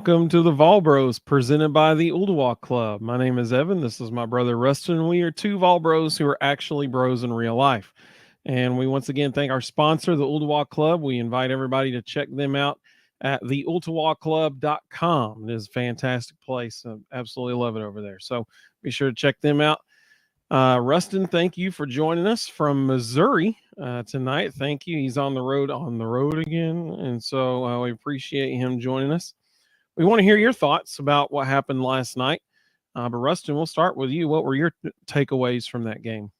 Welcome to the Vol Bros presented by the Ooltewah Club. My name is Evan. This is my brother Rustin. We are two Vol Bros who are actually bros in real life. And we once again thank our sponsor, the Ooltewah Club. We invite everybody to check them out at theooltewahclub.com. It is a fantastic place. I absolutely love it over there. So be sure to check them out. Rustin, thank you for joining us from Missouri tonight. Thank you. He's on the road again. And so we appreciate him joining us. We want to hear your thoughts about what happened last night. But Rustin, we'll start with you. What were your takeaways from that game?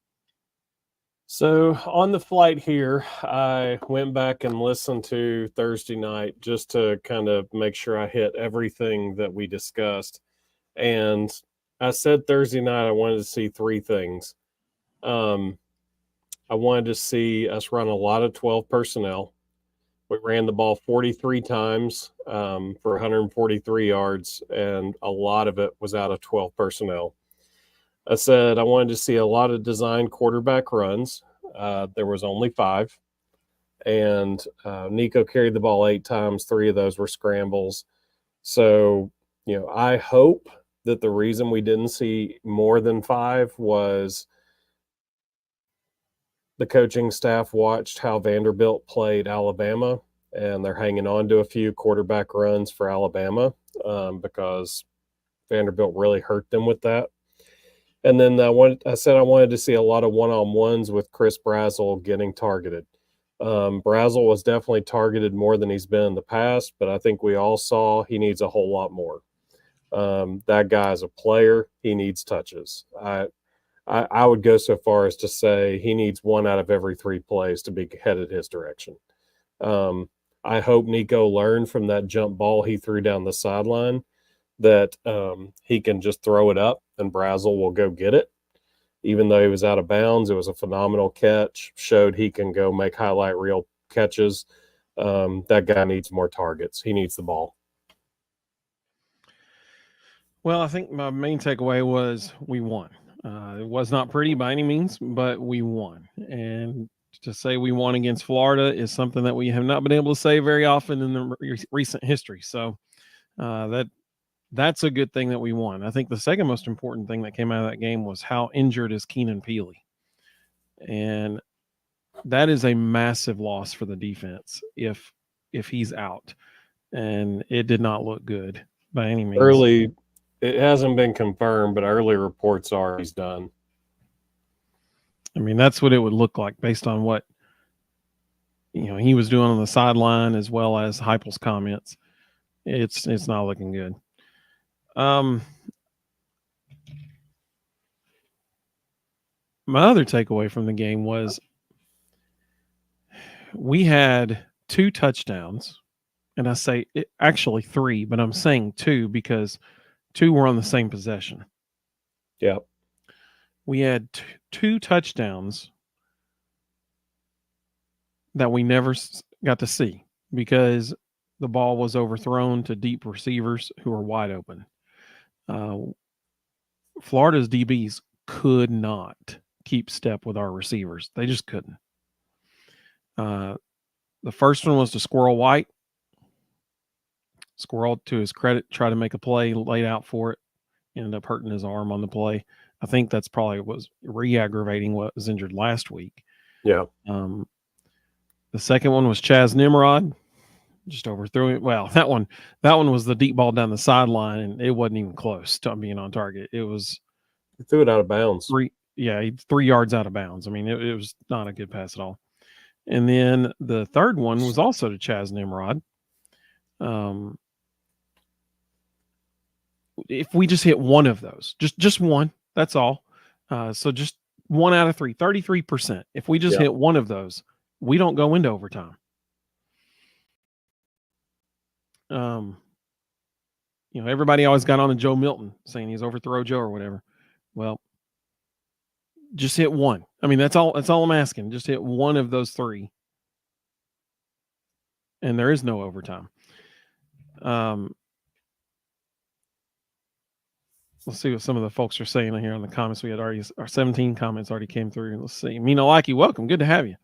So on the flight here, I went back and listened to Thursday night just to kind of make sure I hit everything that we discussed. And I said Thursday night I wanted to see three things. I wanted to see us run a lot of 12 personnel. We ran the ball 43 times for 143 yards, and a lot of it was out of 12 personnel. I said I wanted to see a lot of design quarterback runs. There was only 5. And Nico carried the ball 8 times. 3 of those were scrambles. So, I hope that the reason we didn't see more than 5 was the coaching staff watched how Vanderbilt played Alabama, and they're hanging on to a few quarterback runs for Alabama because Vanderbilt really hurt them with that. And then I said I wanted to see a lot of one-on-ones with Chris Brazzell getting targeted. Brazzell was definitely targeted more than he's been in the past, but I think we all saw he needs a whole lot more. That guy's a player. He needs touches. I would go so far as to say he needs 1 out of every 3 plays to be headed his direction. I hope Nico learned from that jump ball he threw down the sideline that he can just throw it up and Brazzell will go get it. Even though he was out of bounds, it was a phenomenal catch, showed he can go make highlight reel catches. That guy needs more targets. He needs the ball. Well, I think my main takeaway was we won. It was not pretty by any means, but we won. And to say we won against Florida is something that we have not been able to say very often in the recent history. So that's a good thing that we won. I think the second most important thing that came out of that game was how injured is Keenan Peely. And that is a massive loss for the defense if he's out. And it did not look good by any means. It hasn't been confirmed, but early reports are he's done. I mean, that's what it would look like based on what he was doing on the sideline as well as Heupel's comments. It's not looking good. My other takeaway from the game was we had 2 touchdowns, and I say actually 3, but I'm saying 2 because 2 were on the same possession. Yeah. We had 2 touchdowns that we never got to see because the ball was overthrown to deep receivers who are wide open. Florida's DBs could not keep step with our receivers. They just couldn't. The first one was to Squirrel White. Squirrel, to his credit, tried to make a play, laid out for it, ended up hurting his arm on the play. I think that's probably was re-aggravating what was injured last week. Yeah. The second one was Chaz Nimrod. Just overthrew it. Well, that one was the deep ball down the sideline, and it wasn't even close to being on target. It was. He threw it out of bounds. 3 yards out of bounds. I mean, it was not a good pass at all. And then the third one was also to Chaz Nimrod. If we just hit one of those, just one, that's all. So just 1 out of 3, 33%. If we just hit one of those, we don't go into overtime. Everybody always got on to Joe Milton saying he's overthrow Joe or whatever. Well, just hit one. I mean, that's all I'm asking. Just hit one of those 3. And there is no overtime. Let's see what some of the folks are saying here in the comments. We had already, our 17 comments already came through. Let's see. Mina Lackey, welcome. Good to have you.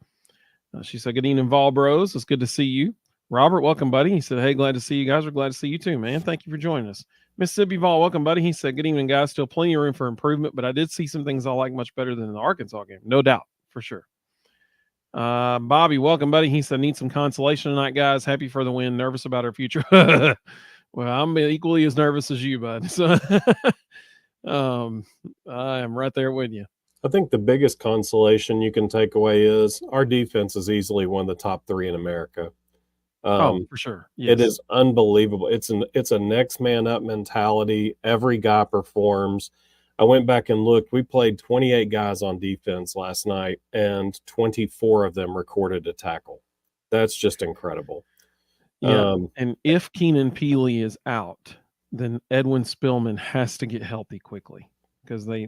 She said, good evening, Vol Bros. It's good to see you. Robert, welcome, buddy. He said, "Hey, glad to see you guys. We're glad to see you too, man. Thank you for joining us." Mississippi Vol, welcome, buddy. He said, "Good evening, guys. Still plenty of room for improvement, but I did see some things I like much better than the Arkansas game. No doubt, for sure." Bobby, welcome, buddy. He said, "Need some consolation tonight, guys. Happy for the win. Nervous about our future." Well, I'm equally as nervous as you, bud. So, I am right there with you. I think the biggest consolation you can take away is our defense is easily one of the top 3 in America. For sure. Yes. It is unbelievable. It's a next man up mentality. Every guy performs. I went back and looked. We played 28 guys on defense last night, and 24 of them recorded a tackle. That's just incredible. Yeah, and if Keenan Peely is out, then Edwin Spillman has to get healthy quickly because they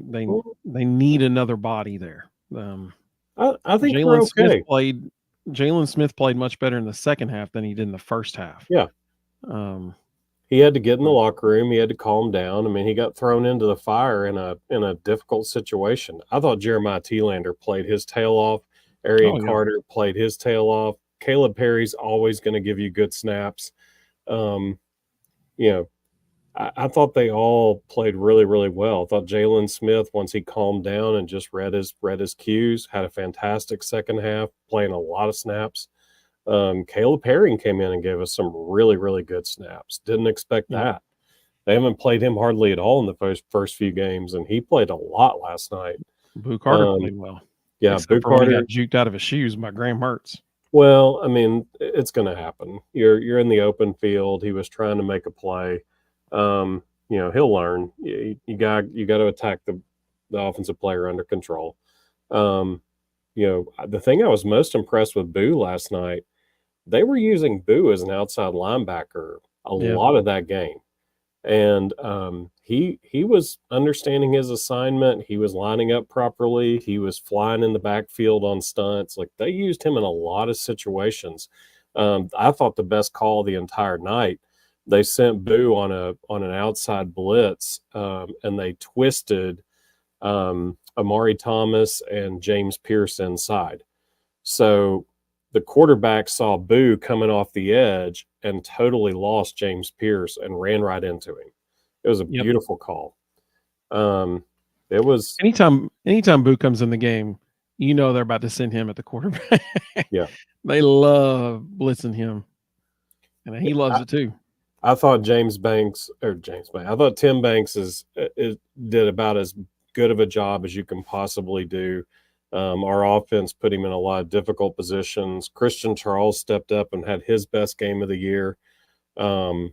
need another body there. I think we're okay. Jalen Smith played much better in the second half than he did in the first half. Yeah. He had to get in the locker room. He had to calm down. I mean, he got thrown into the fire in a difficult situation. I thought Jeremiah Thielander played his tail off. Arian Carter played his tail off. Caleb Perry's always going to give you good snaps. I thought they all played really, really well. I thought Jalen Smith, once he calmed down and just read his cues, had a fantastic second half, playing a lot of snaps. Caleb Perry came in and gave us some really, really good snaps. Didn't expect that. They haven't played him hardly at all in the first few games, and he played a lot last night. Boo Carter played well. Yeah, Boo Carter got juked out of his shoes by Graham Mertz. Well, I mean, it's going to happen. You're in the open field. He was trying to make a play. He'll learn. You got to attack the offensive player under control. The thing I was most impressed with Boo last night, they were using Boo as an outside linebacker a lot of that game. And he was understanding his assignment. He was lining up properly. He was flying in the backfield on stunts. Like, they used him in a lot of situations. I thought the best call the entire night, they sent Boo on an outside blitz, and they twisted Amari Thomas and James Pierce inside. So the quarterback saw Boo coming off the edge and totally lost James Pierce and ran right into him. It was a beautiful call. It was anytime Boo comes in the game, they're about to send him at the quarterback. Yeah, they love blitzing him, and he loves it too. I thought Tim Banks did about as good of a job as you can possibly do. Our offense put him in a lot of difficult positions. Christian Charles stepped up and had his best game of the year. There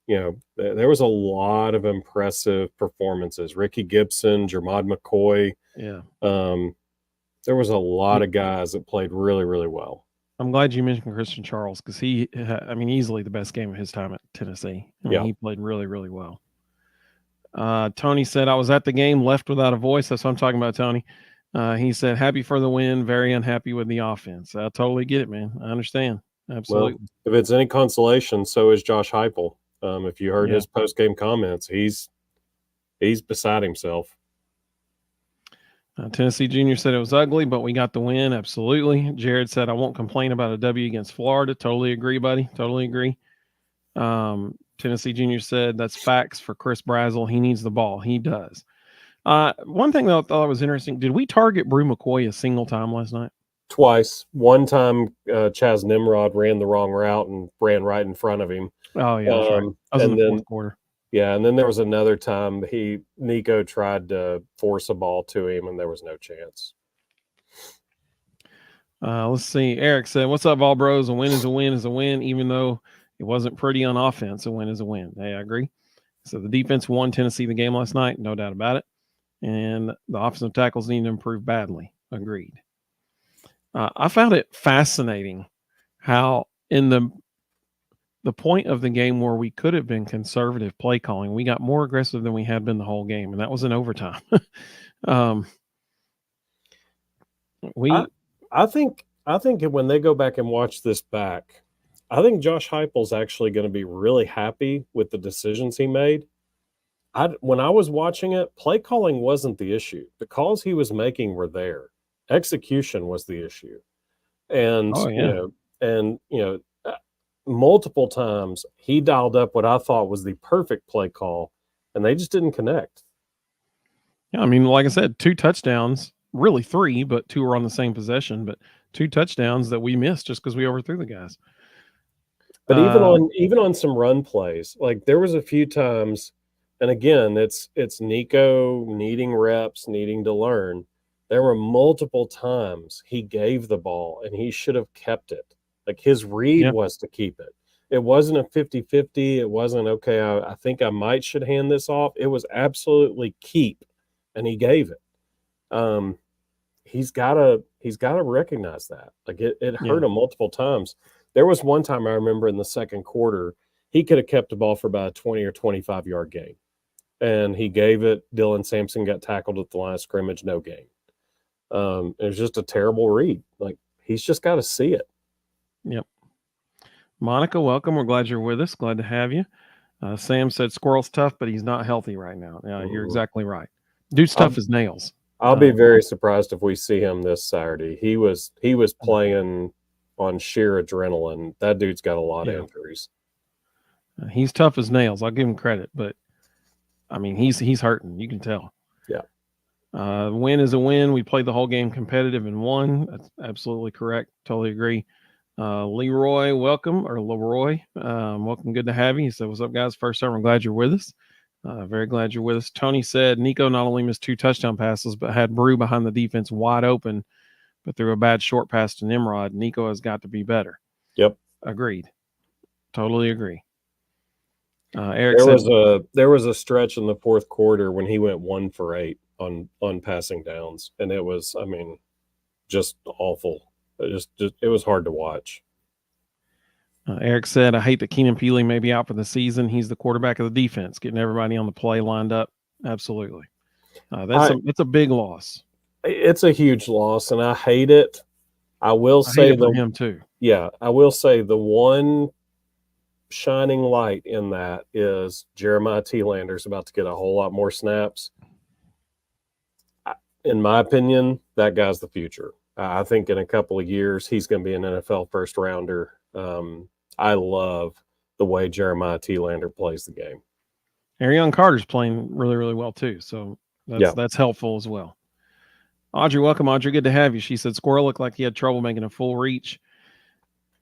was a lot of impressive performances. Ricky Gibson, Jermod McCoy. Yeah. There was a lot of guys that played really, really well. I'm glad you mentioned Christian Charles because easily the best game of his time at Tennessee. He played really, really well. Tony said, "I was at the game, left without a voice." That's what I'm talking about, Tony. He said, "Happy for the win, very unhappy with the offense." I totally get it, man. I understand. Absolutely. Well, if it's any consolation, so is Josh Heupel. If you heard his post-game comments, he's beside himself. Tennessee Junior said it was ugly, but we got the win. Absolutely. Jared said, "I won't complain about a W against Florida." Totally agree, buddy. Totally agree. Tennessee Junior said, "That's facts for Chris Brazzell. He needs the ball." He does. One thing that I thought was interesting, did we target Brew McCoy a single time last night? Twice. One time, Chaz Nimrod ran the wrong route and ran right in front of him. Oh, yeah, that's right. That was in the fourth quarter. Yeah, and then there was another time Nico tried to force a ball to him, and there was no chance. Let's see. Eric said, "What's up, all bros? A win is a win is a win, even though it wasn't pretty on offense. A win is a win." Hey, I agree. So the defense won Tennessee the game last night, no doubt about it. And the offensive tackles need to improve badly. Agreed. I found it fascinating how in the point of the game where we could have been conservative play calling, we got more aggressive than we had been the whole game, and that was in overtime. I think when they go back and watch this back, I think Josh Heupel's actually going to be really happy with the decisions he made. When I was watching it, play calling wasn't the issue. The calls he was making were there. Execution was the issue. And, multiple times he dialed up what I thought was the perfect play call, and they just didn't connect. Yeah, I mean, like I said, 2 touchdowns, really 3, but 2 were on the same possession, but 2 touchdowns that we missed just because we overthrew the guys. But even on some run plays, like there was a few times, and again, it's Nico needing reps, needing to learn. There were multiple times he gave the ball and he should have kept it. Like his read was to keep it. It wasn't a 50-50. It wasn't, okay, I think I might should hand this off. It was absolutely keep, and he gave it. He's gotta recognize that. Like it hurt him multiple times. There was one time I remember in the second quarter, he could have kept the ball for about a 20 or 25-yard gain. And he gave it. Dylan Sampson got tackled at the line of scrimmage, no gain. It was just a terrible read. Like, he's just got to see it. Yep. Monica, welcome. We're glad you're with us. Glad to have you. Sam said Squirrel's tough, but he's not healthy right now. Yeah, you're exactly right. Dude's tough as nails. I'll be very surprised if we see him this Saturday. He was playing on sheer adrenaline. That dude's got a lot of injuries. He's tough as nails. I'll give him credit, but I mean, he's hurting. You can tell. Yeah. Win is a win. We played the whole game competitive and won. That's absolutely correct. Totally agree. Leroy, welcome, or Leroy, welcome. Good to have you. He said, "What's up, guys? First time, I'm glad you're with us. Very glad you're with us." Tony said, "Nico not only missed 2 touchdown passes, but had Brew behind the defense wide open, but threw a bad short pass to Nimrod. Nico has got to be better." Yep. Agreed. Totally agree. Eric there was a stretch in the fourth quarter when he went 1 for 8 on passing downs, and it was, I mean, just awful. It was hard to watch. Eric said, "I hate that Keenan Peely may be out for the season. He's the quarterback of the defense, getting everybody on the play lined up." Absolutely. That's a big loss. It's a huge loss, and I hate it. I will say for him too. Yeah, I will say the one shining light in that is Jeremiah Tielander's about to get a whole lot more snaps. In my opinion, that guy's the future. I think in a couple of years, he's going to be an NFL first rounder. I love the way Jeremiah Tielander plays the game. Arion Carter's playing really, really well too. So that's helpful as well. Audrey, welcome, Audrey. Good to have you. She said Squirrel looked like he had trouble making a full reach.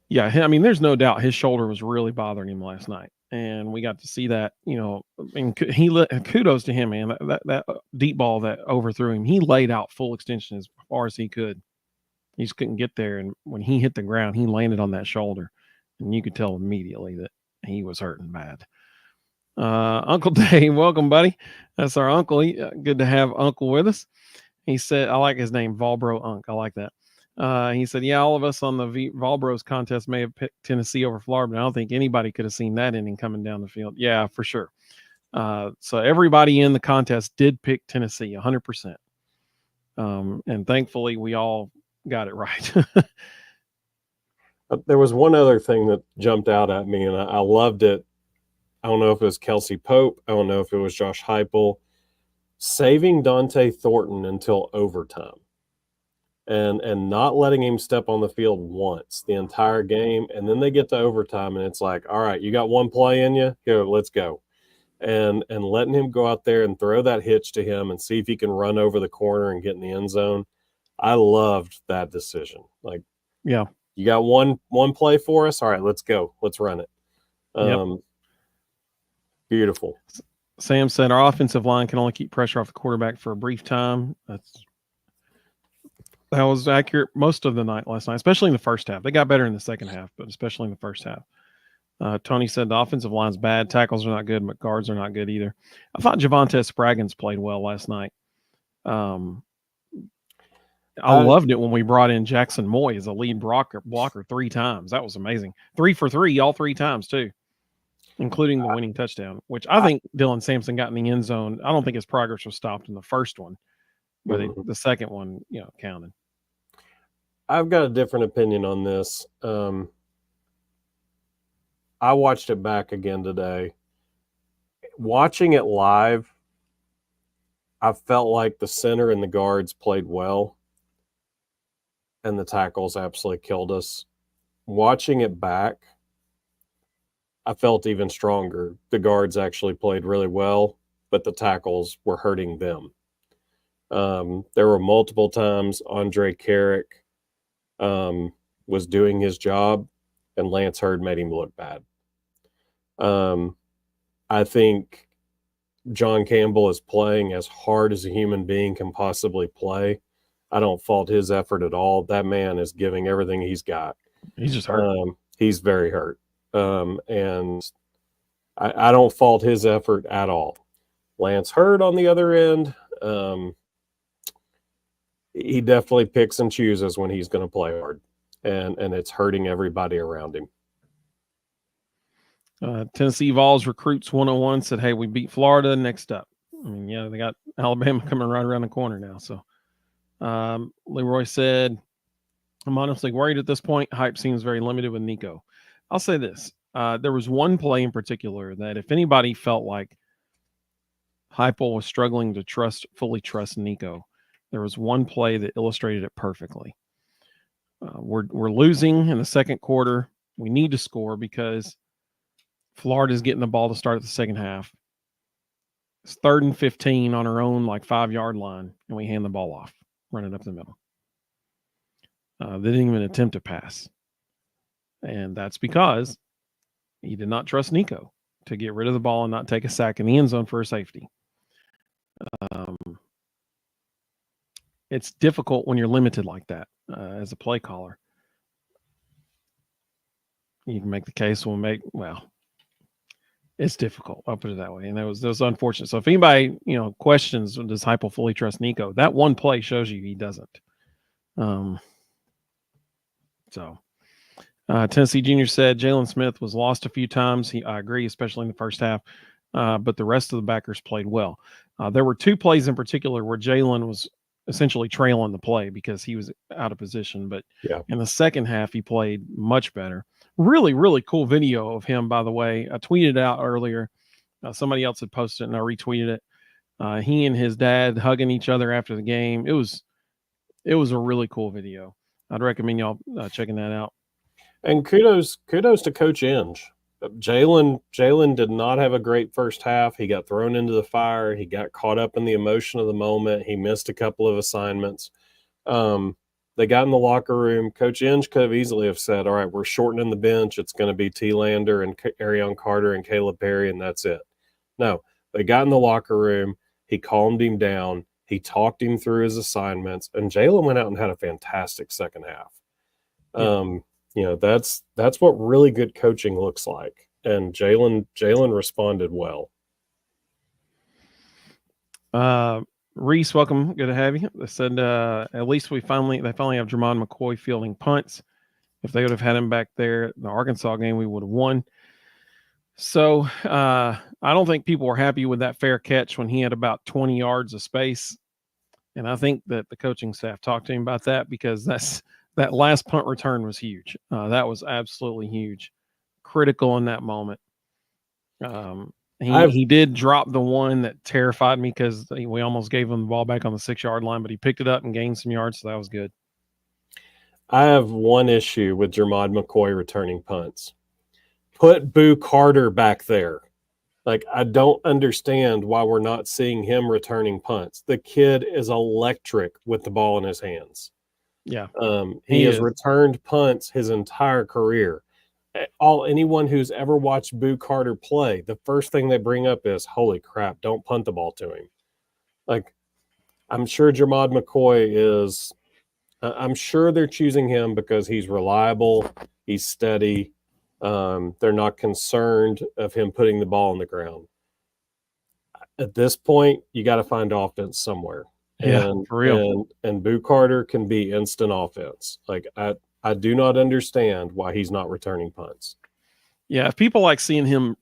Yeah, I mean, there's no doubt his shoulder was really bothering him last night, and we got to see that. You know, and kudos to him, man. That deep ball that overthrew him, he laid out full extension as far as he could. He just couldn't get there, and when he hit the ground, he landed on that shoulder, and you could tell immediately that he was hurting bad. Uncle Dave, welcome, buddy. That's our uncle. Good to have Uncle with us. He said, I like his name, Volbro Unk. I like that. He said, "Yeah, all of us on the Volbros contest may have picked Tennessee over Florida, but I don't think anybody could have seen that inning coming down the field." Yeah, for sure. So everybody in the contest did pick Tennessee 100%. And thankfully we all got it right. There was one other thing that jumped out at me, and I loved it. I don't know if it was Kelsey Pope. I don't know if it was Josh Heupel. Saving Dante Thornton until overtime and not letting him step on the field once the entire game. And then they get to overtime, and it's like, all right, you got one play in you? Go, let's go. And letting him go out there and throw that hitch to him and see if he can run over the corner and get in the end zone. I loved that decision. Like, yeah, you got one play for us? All right, let's go. Let's run it. Beautiful. Sam said our offensive line can only keep pressure off the quarterback for a brief time. That was accurate most of the night last night, especially in the first half. They got better in the second half, but especially in the first half. Tony said the offensive line's bad. Tackles are not good, but guards are not good either. I thought Javonte Spraggins played well last night. I loved it when we brought in Jackson Moy as a lead blocker 3 times. That was amazing. 3 for 3 all 3 times too, including the winning touchdown, which I think Dylan Sampson got in the end zone. I don't think his progress was stopped in the first one, but the second one, counted. I've got a different opinion on this. I watched it back again today. Watching it live, I felt like the center and the guards played well, and the tackles absolutely killed us. Watching it back, I felt even stronger. The guards actually played really well, but the tackles were hurting them. There were multiple times Andre Carrick was doing his job, and Lance Hurd made him look bad. I think John Campbell is playing as hard as a human being can possibly play. I don't fault his effort at all. That man is giving everything he's got. He's just hurt. He's very hurt. And I don't fault his effort at all. Lance Hurd, on the other end, he definitely picks and chooses when he's going to play hard, and it's hurting everybody around him. Tennessee Vols Recruits 101 said, hey, we beat Florida. Next up. I mean, yeah, they got Alabama coming right around the corner now. So Leroy said, I'm honestly worried at this point. Hype seems very limited with Nico. I'll say this. There was one play in particular that if anybody felt like Heupel was struggling to fully trust Nico, there was one play that illustrated it perfectly. We're losing in the second quarter. We need to score because Florida's getting the ball to start the second half. It's 3rd and 15 on our own 5-yard line, and we hand the ball off, run it up the middle. They didn't even attempt to pass. And that's because he did not trust Nico to get rid of the ball and not take a sack in the end zone for a safety. It's difficult when you're limited like that as a play caller. You can make the case it's difficult. I'll put it that way. And that was unfortunate. So if anybody, questions, does Heupel fully trust Nico? That one play shows you he doesn't. Tennessee Junior said Jalen Smith was lost a few times. I agree, especially in the first half. But the rest of the backers played well. There were 2 plays in particular where Jalen was essentially trailing the play because he was out of position. But in the second half, he played much better. Really, really cool video of him, by the way. I tweeted out earlier. Somebody else had posted it, and I retweeted it. He and his dad hugging each other after the game. It was a really cool video. I'd recommend y'all checking that out. And kudos to Coach Inge. Jalen did not have a great first half. He got thrown into the fire. He got caught up in the emotion of the moment. He missed a couple of assignments. They got in the locker room. Coach Inge could have easily have said, all right, we're shortening the bench. It's going to be T. Lander and Arion Carter and Caleb Perry, and that's it. No, they got in the locker room. He calmed him down. He talked him through his assignments, and Jalen went out and had a fantastic second half. That's what really good coaching looks like. And Jalen responded well. Reese, welcome. Good to have you. They said at least they finally have Jermon McCoy fielding punts. If they would have had him back there, the Arkansas game, we would have won. So I don't think people were happy with that fair catch when he had about 20 yards of space. And I think that the coaching staff talked to him about that because that last punt return was huge. That was absolutely huge. Critical in that moment. He did drop the one that terrified me because we almost gave him the ball back on the 6-yard line, but he picked it up and gained some yards, so that was good. I have one issue with Jermod McCoy returning punts. Put Boo Carter back there. I don't understand why we're not seeing him returning punts. The kid is electric with the ball in his hands. Yeah. He has returned punts his entire career. Anyone who's ever watched Boo Carter play, the first thing they bring up is, holy crap, don't punt the ball to him. I'm sure Jermod McCoy is I'm sure they're choosing him because he's reliable, he's steady. They're not concerned of him putting the ball on the ground. At this point, you got to find offense somewhere. And for real. And Boo Carter can be instant offense. I do not understand why he's not returning punts. Yeah, if people like seeing him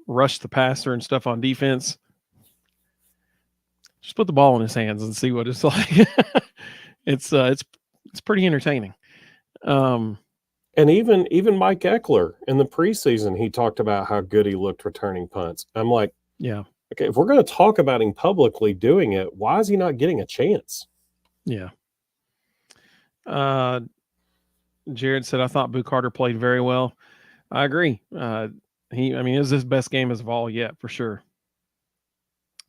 rush the passer and stuff on defense, just put the ball in his hands and see what it's like. It's pretty entertaining. And even Mike Eckler in the preseason, he talked about how good he looked returning punts. I'm like, yeah, okay, if we're going to talk about him publicly doing it, why is he not getting a chance? Yeah. Jared said, I thought Boo Carter played very well. I agree. I mean, it was his best game of all yet, for sure.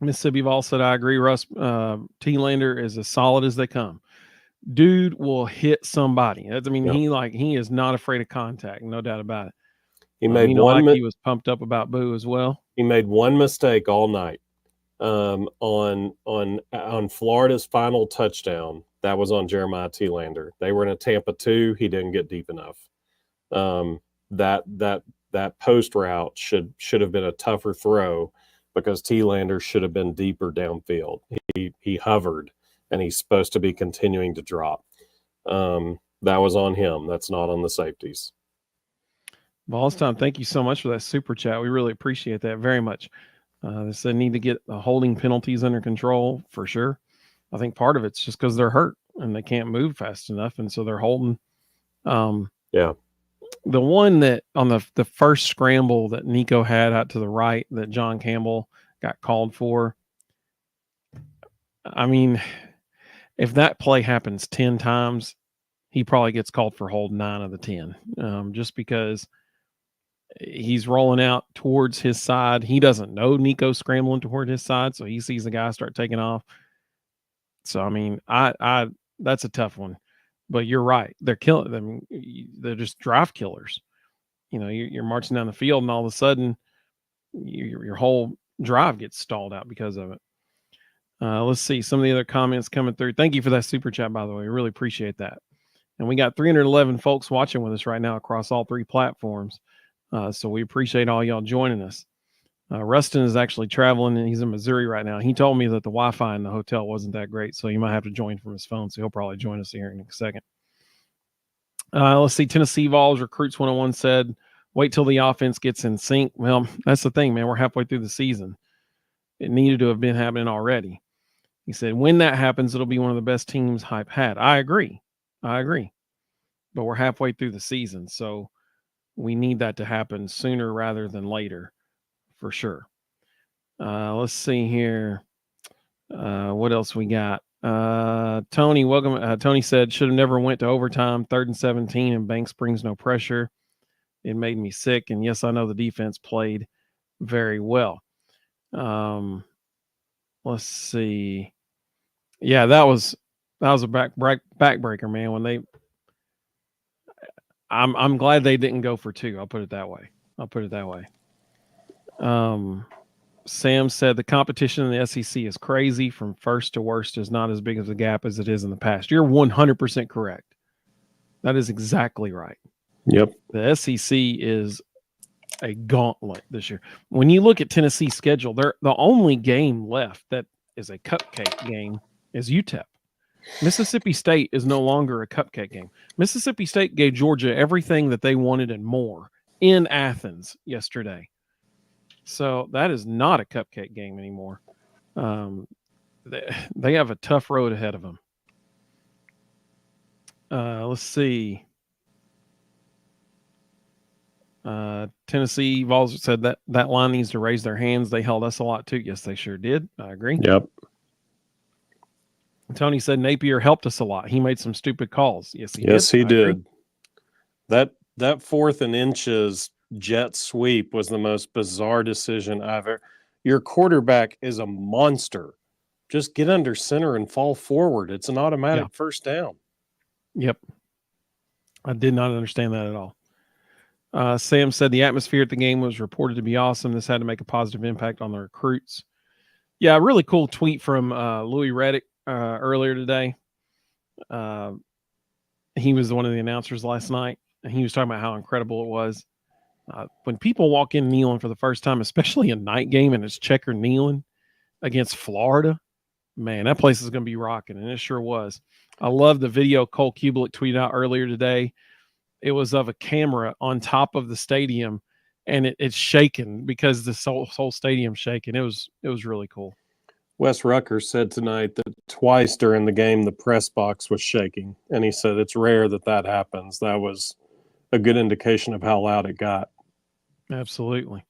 Mississippi Vol said, I agree, Russ. T-Lander is as solid as they come. Dude will hit somebody. I mean, Yep. he is not afraid of contact, no doubt about it. He made he was pumped up about Boo as well. He made one mistake all night. On Florida's final touchdown, that was on Jeremiah T-Lander. They were in a Tampa 2. He didn't get deep enough. That post route should have been a tougher throw because T-Lander should have been deeper downfield. He hovered, and he's supposed to be continuing to drop. That was on him. That's not on the safeties. Balls time, thank you so much for that super chat. We really appreciate that very much. They said need to get the holding penalties under control for sure. I think part of it's just because they're hurt and they can't move fast enough, and so they're holding. Yeah. The one that on the first scramble that Nico had out to the right that John Campbell got called for. I mean, if that play happens 10 times, he probably gets called for hold 9 of the 10, just because he's rolling out towards his side. He doesn't know Nico's scrambling toward his side, so he sees the guy start taking off. So, I mean, I that's a tough one. But you're right. They're killing them. They're just drive killers. You know, you're marching down the field, and all of a sudden, your whole drive gets stalled out because of it. Let's see some of the other comments coming through. Thank you for that super chat, by the way. Really appreciate that. And we got 311 folks watching with us right now across all 3 platforms. So we appreciate all y'all joining us. Rustin is actually traveling, and he's in Missouri right now. He told me that the Wi-Fi in the hotel wasn't that great, so he might have to join from his phone. So he'll probably join us here in a second. Let's see. Tennessee Vols Recruits 101 said, wait till the offense gets in sync. Well, that's the thing, man. We're halfway through the season. It needed to have been happening already. He said, when that happens, it'll be one of the best teams Hype had. I agree. But we're halfway through the season, so we need that to happen sooner rather than later, for sure. Let's see here. What else we got? Tony, welcome. Tony said, should have never went to overtime, 3rd and 17, and Banks brings no pressure. It made me sick. And yes, I know the defense played very well. Let's see. Yeah, that was a backbreaker, man. When I'm glad they didn't go for 2. I'll put it that way. Sam said the competition in the SEC is crazy. From first to worst is not as big of a gap as it is in the past. You're 100% correct. That is exactly right. Yep. The SEC is a gauntlet this year. When you look at Tennessee's schedule, the only game left that is a cupcake game is UTEP. Mississippi State is no longer a cupcake game. Mississippi State gave Georgia everything that they wanted and more in Athens yesterday. So that is not a cupcake game anymore. They have a tough road ahead of them. Let's see. Tennessee Vols said that line needs to raise their hands. They held us a lot too. Yes, they sure did. I agree. Yep. Tony said Napier helped us a lot. He made some stupid calls. Yes, he did. That 4th and inches jet sweep was the most bizarre decision I've ever. Your quarterback is a monster. Just get under center and fall forward. It's an automatic first down. Yep. I did not understand that at all. Sam said the atmosphere at the game was reported to be awesome. This had to make a positive impact on the recruits. Yeah, a really cool tweet from Louis Reddick earlier today. He was one of the announcers last night, and he was talking about how incredible it was. When people walk in kneeling for the first time, especially a night game, and it's checker kneeling against Florida, man, that place is going to be rocking, and it sure was. I love the video Cole Kubelik tweeted out earlier today. It was of a camera on top of the stadium, and it's shaking because the whole stadium's shaking. It was really cool. Wes Rucker said tonight that twice during the game the press box was shaking, and he said it's rare that happens. That was a good indication of how loud it got. Absolutely.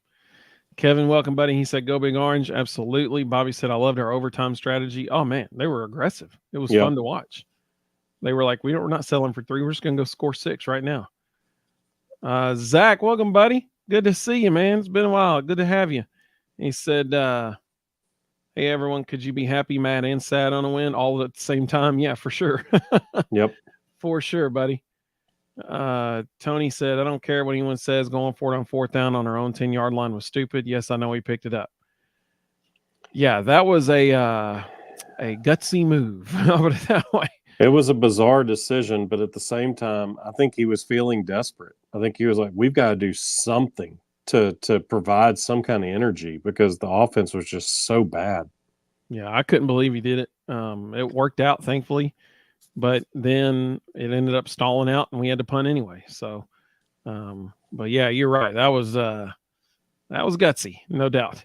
Kevin, welcome, buddy. He said, go Big Orange. Absolutely. Bobby said, I loved our overtime strategy. Oh, man, they were aggressive. It was fun to watch. They were like, we're not selling for 3. We're just going to go score 6 right now. Zach, welcome, buddy. Good to see you, man. It's been a while. Good to have you. He said, hey, everyone, could you be happy, mad, and sad on a win all at the same time? Yeah, for sure. Yep. For sure, buddy. Tony said, I don't care what anyone says. Going for it on fourth down on our own 10-yard line was stupid. Yes, I know he picked it up. Yeah, that was a gutsy move. I'll put it that way. It was a bizarre decision, but at the same time, I think he was feeling desperate. I think he was like, we've got to do something to provide some kind of energy because the offense was just so bad. Yeah, I couldn't believe he did it. It worked out, thankfully, but then it ended up stalling out, and we had to punt anyway. So, but yeah, you're right. That was gutsy, no doubt.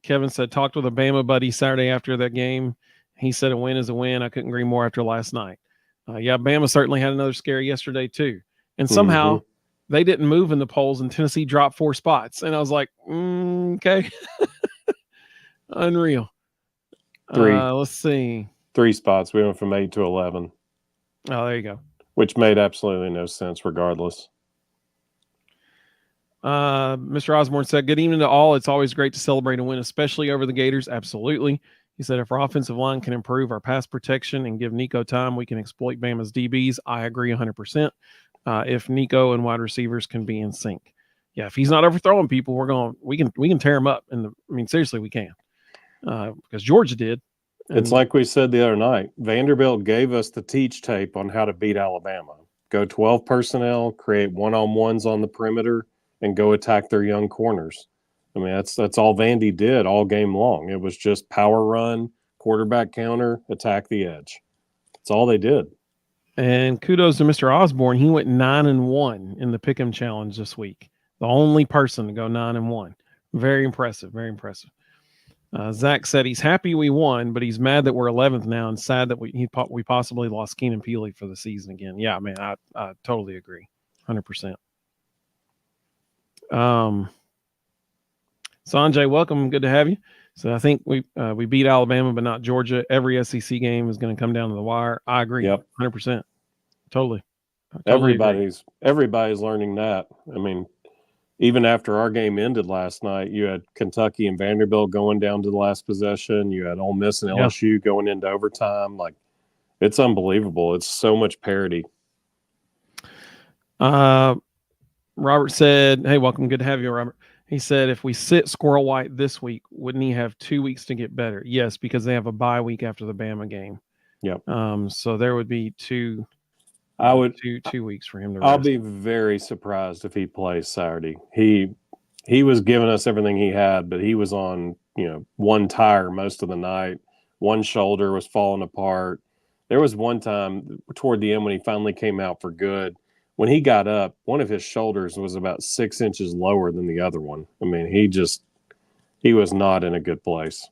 Kevin said, talked with a Bama buddy Saturday after that game. He said a win is a win. I couldn't agree more after last night. Yeah, Bama certainly had another scare yesterday too. And somehow they didn't move in the polls and Tennessee dropped 4 spots. And I was like, okay. Unreal. 3. Let's see. 3 spots. We went from 8 to 11. Oh, there you go. Which made absolutely no sense regardless. Mr. Osborne said, good evening to all. It's always great to celebrate a win, especially over the Gators. Absolutely. He said, if our offensive line can improve our pass protection and give Nico time, we can exploit Bama's DBs. I agree 100%. If Nico and wide receivers can be in sync. Yeah, if he's not overthrowing people, we can tear him up. Seriously, we can. Because Georgia did. It's like we said the other night. Vanderbilt gave us the teach tape on how to beat Alabama. Go 12 personnel, create one-on-ones on the perimeter, and go attack their young corners. I mean, that's all Vandy did all game long. It was just power run, quarterback counter, attack the edge. That's all they did. And kudos to Mr. Osborne. He went 9-1 in the Pick'em Challenge this week. The only person to go 9-1. Very impressive. Very impressive. Zach said he's happy we won, but he's mad that we're 11th now and sad that we possibly lost Keenan Peely for the season again. Yeah, man, I totally agree. 100%. Sanjay, welcome. Good to have you. So I think we beat Alabama, but not Georgia. Every SEC game is going to come down to the wire. I agree. Yep. 100%. Totally everybody's learning that. I mean, even after our game ended last night, you had Kentucky and Vanderbilt going down to the last possession. You had Ole Miss and LSU going into overtime. Like, it's unbelievable. It's so much parity. Robert said, hey, welcome. Good to have you, Robert. He said, if we sit Squirrel White this week, wouldn't he have 2 weeks to get better? Yes, because they have a bye week after the Bama game. Yep. So there would be two weeks for him to rest. I'll be very surprised if he plays Saturday. He was giving us everything he had, but he was on, one tire most of the night. One shoulder was falling apart. There was one time toward the end when he finally came out for good. When he got up, one of his shoulders was about 6 inches lower than the other one. I mean, he was not in a good place.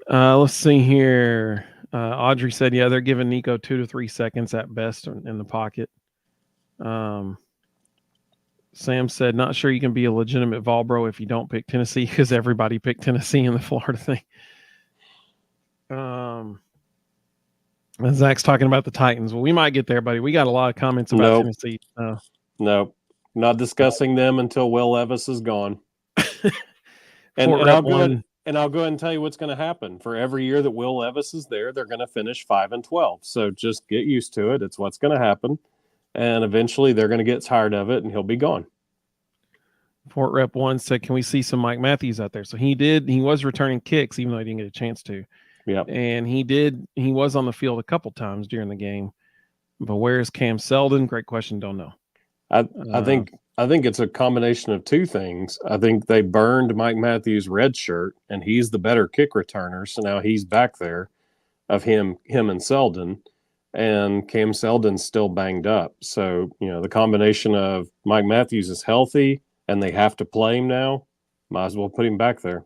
Let's see here. Audrey said, yeah, they're giving Nico 2 to 3 seconds at best in the pocket. Sam said, not sure you can be a legitimate Vol bro if you don't pick Tennessee because everybody picked Tennessee in the Florida thing. Zach's talking about the Titans. Well, we might get there, buddy. We got a lot of comments about Tennessee. Nope. Not discussing them until Will Levis is gone. and I'll go ahead and tell you what's going to happen. For every year that Will Levis is there, they're going to finish 5-12. So just get used to it. It's what's going to happen. And eventually they're going to get tired of it and he'll be gone. Fort Rep 1 said, can we see some Mike Matthews out there? So he was returning kicks, even though he didn't get a chance to. Yeah. And he was on the field a couple times during the game. But where is Cam Seldon? Great question. Don't know. I think it's a combination of two things. I think they burned Mike Matthews' red shirt, and he's the better kick returner. So now he's back there of him and Seldon, and Cam Seldon's still banged up. So, the combination of Mike Matthews is healthy and they have to play him now, might as well put him back there.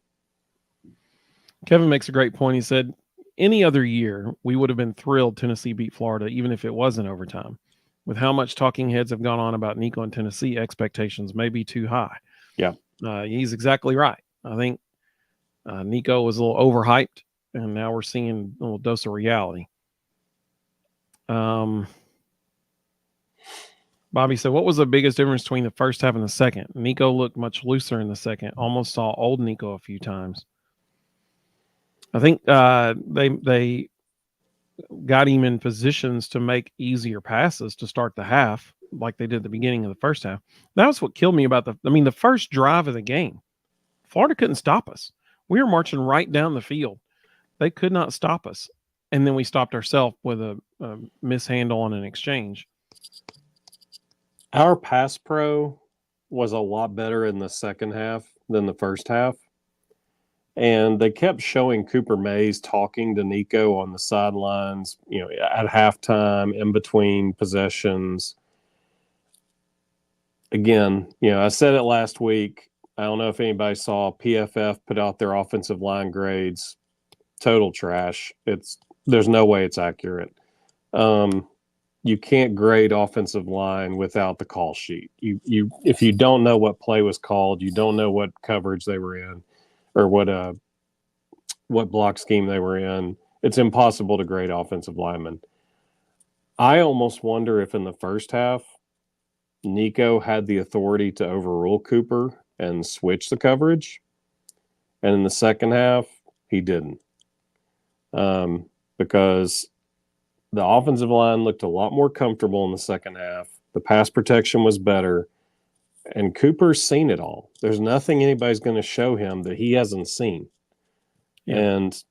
Kevin makes a great point. He said, any other year, we would have been thrilled Tennessee beat Florida, even if it wasn't overtime. With how much talking heads have gone on about Nico and Tennessee, expectations may be too high. Yeah. He's exactly right. I think Nico was a little overhyped, and now we're seeing a little dose of reality. Bobby said, "What was the biggest difference between the first half and the second? Nico looked much looser in the second. Almost saw old Nico a few times. I think they got him in positions to make easier passes to start the half, like they did at the beginning of the first half. That was what killed me about the first drive of the game. Florida couldn't stop us. We were marching right down the field. They could not stop us, and then we stopped ourselves with a mishandle on an exchange." Our pass pro was a lot better in the second half than the first half. And they kept showing Cooper Mays talking to Nico on the sidelines, at halftime, in between possessions. Again, I said it last week. I don't know if anybody saw PFF put out their offensive line grades. Total trash. There's no way it's accurate. You can't grade offensive line without the call sheet. If you don't know what play was called, you don't know what coverage they were in, or what block scheme they were in, it's impossible to grade offensive linemen. I almost wonder if in the first half, Nico had the authority to overrule Cooper and switch the coverage, and in the second half, he didn't, because the offensive line looked a lot more comfortable in the second half. The pass protection was better, and Cooper's seen it all. There's nothing anybody's going to show him that he hasn't seen. Yeah. And,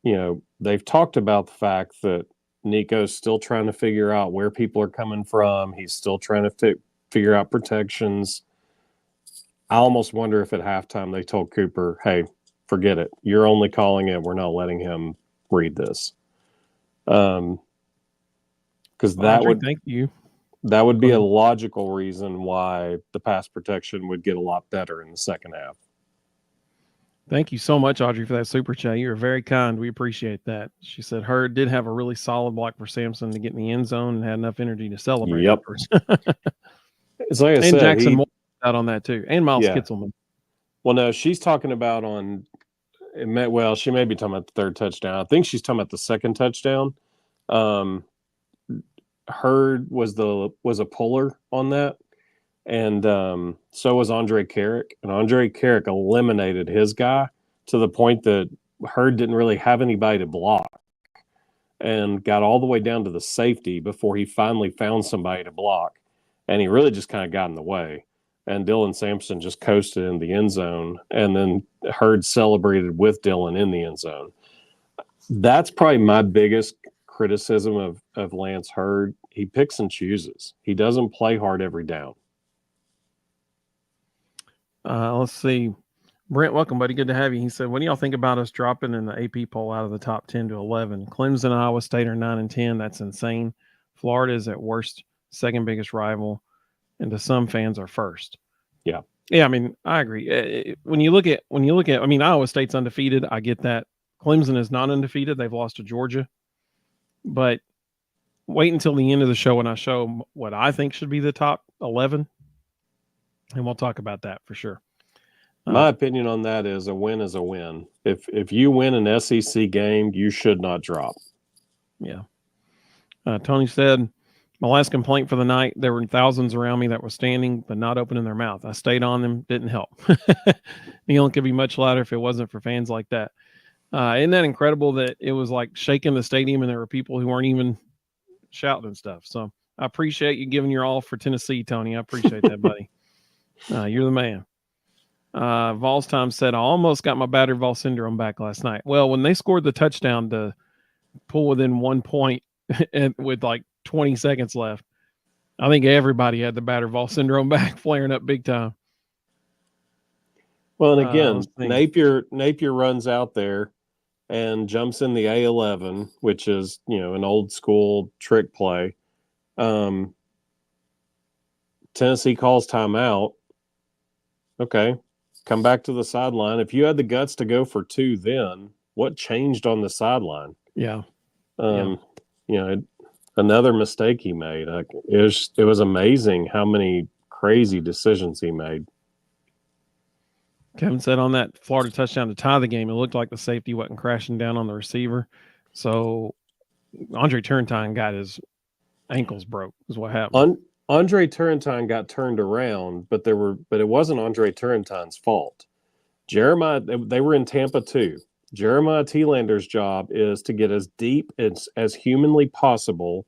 they've talked about the fact that Nico's still trying to figure out where people are coming from. He's still trying to figure out protections. I almost wonder if at halftime they told Cooper, hey, forget it. You're only calling it. We're not letting him read this. Because thank you. That would be a logical reason why the pass protection would get a lot better in the second half. Thank you so much, Audrey, for that super chat. You were very kind. We appreciate that. She said Hurd did have a really solid block for Sampson to get in the end zone and had enough energy to celebrate. Yep. It's like I said, Jackson Moore out on that too, and Miles Kitzelman. Well, no, she's talking about she may be talking about the third touchdown. I think she's talking about the second touchdown. Hurd was a puller on that. And so was Andre Carrick. And Andre Carrick eliminated his guy to the point that Hurd didn't really have anybody to block, and got all the way down to the safety before he finally found somebody to block. And he really just kind of got in the way. And Dylan Sampson just coasted in the end zone. And then Hurd celebrated with Dylan in the end zone. That's probably my biggest criticism of Lance Hurd. He picks and chooses. He doesn't play hard every down. Let's see. Brent, welcome, buddy. Good to have you. He said, what do y'all think about us dropping in the AP poll out of the top 10 to 11? Clemson and Iowa State are 9 and 10. That's insane. Florida is at worst second biggest rival, and to some fans are first. Yeah. Yeah, I agree. When you look at, Iowa State's undefeated. I get that. Clemson is not undefeated. They've lost to Georgia. But wait until the end of the show when I show what I think should be the top 11. And we'll talk about that for sure. My opinion on that is a win is a win. If you win an SEC game, you should not drop. Yeah. Tony said, my last complaint for the night, there were thousands around me that were standing but not opening their mouth. I stayed on them, didn't help. Kneeling could be much louder if it wasn't for fans like that. Isn't that incredible that it was like shaking the stadium and there were people who weren't even shouting and stuff? So I appreciate you giving your all for Tennessee, Tony. I appreciate that, buddy. You're the man. Vols Time said, I almost got my battered Vol syndrome back last night. Well, when they scored the touchdown to pull within 1 point and with like 20 seconds left, I think everybody had the battered Vol syndrome back, flaring up big time. Well, and again, Napier runs out there and jumps in the A11, which is, an old school trick play. Tennessee calls timeout. Okay, come back to the sideline. If you had the guts to go for 2 then, what changed on the sideline? Yeah. Another mistake he made. It was amazing how many crazy decisions he made. Kevin said on that Florida touchdown to tie the game, it looked like the safety wasn't crashing down on the receiver. So Andre Turrentine got his ankles broke is what happened. Andre Turrentine got turned around, but it wasn't Andre Turrentine's fault. Jeremiah, they were in Tampa too. Jeremiah Tielander's job is to get as deep as humanly possible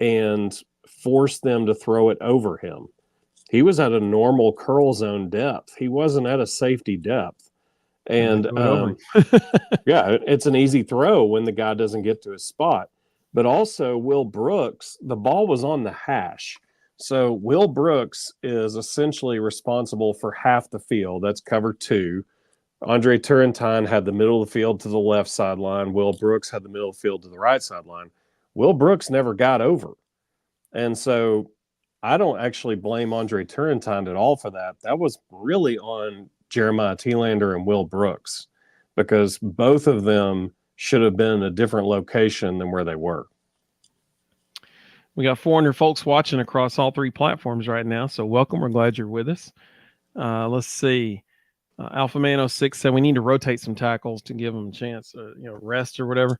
and force them to throw it over him. He was at a normal curl zone depth. He wasn't at a safety depth. And yeah, it's an easy throw when the guy doesn't get to his spot. But also, Will Brooks, the ball was on the hash. So Will Brooks is essentially responsible for half the field. That's cover 2. Andre Turrentine had the middle of the field to the left sideline. Will Brooks had the middle of the field to the right sideline. Will Brooks never got over. And so I don't actually blame Andre Turrentine at all for that. That was really on Jeremiah Tielander and Will Brooks, because both of them should have been in a different location than where they were. We got 400 folks watching across all 3 platforms right now, so welcome. We're glad you're with us. Let's see. Alpha Man 06 said we need to rotate some tackles to give them a chance, rest or whatever.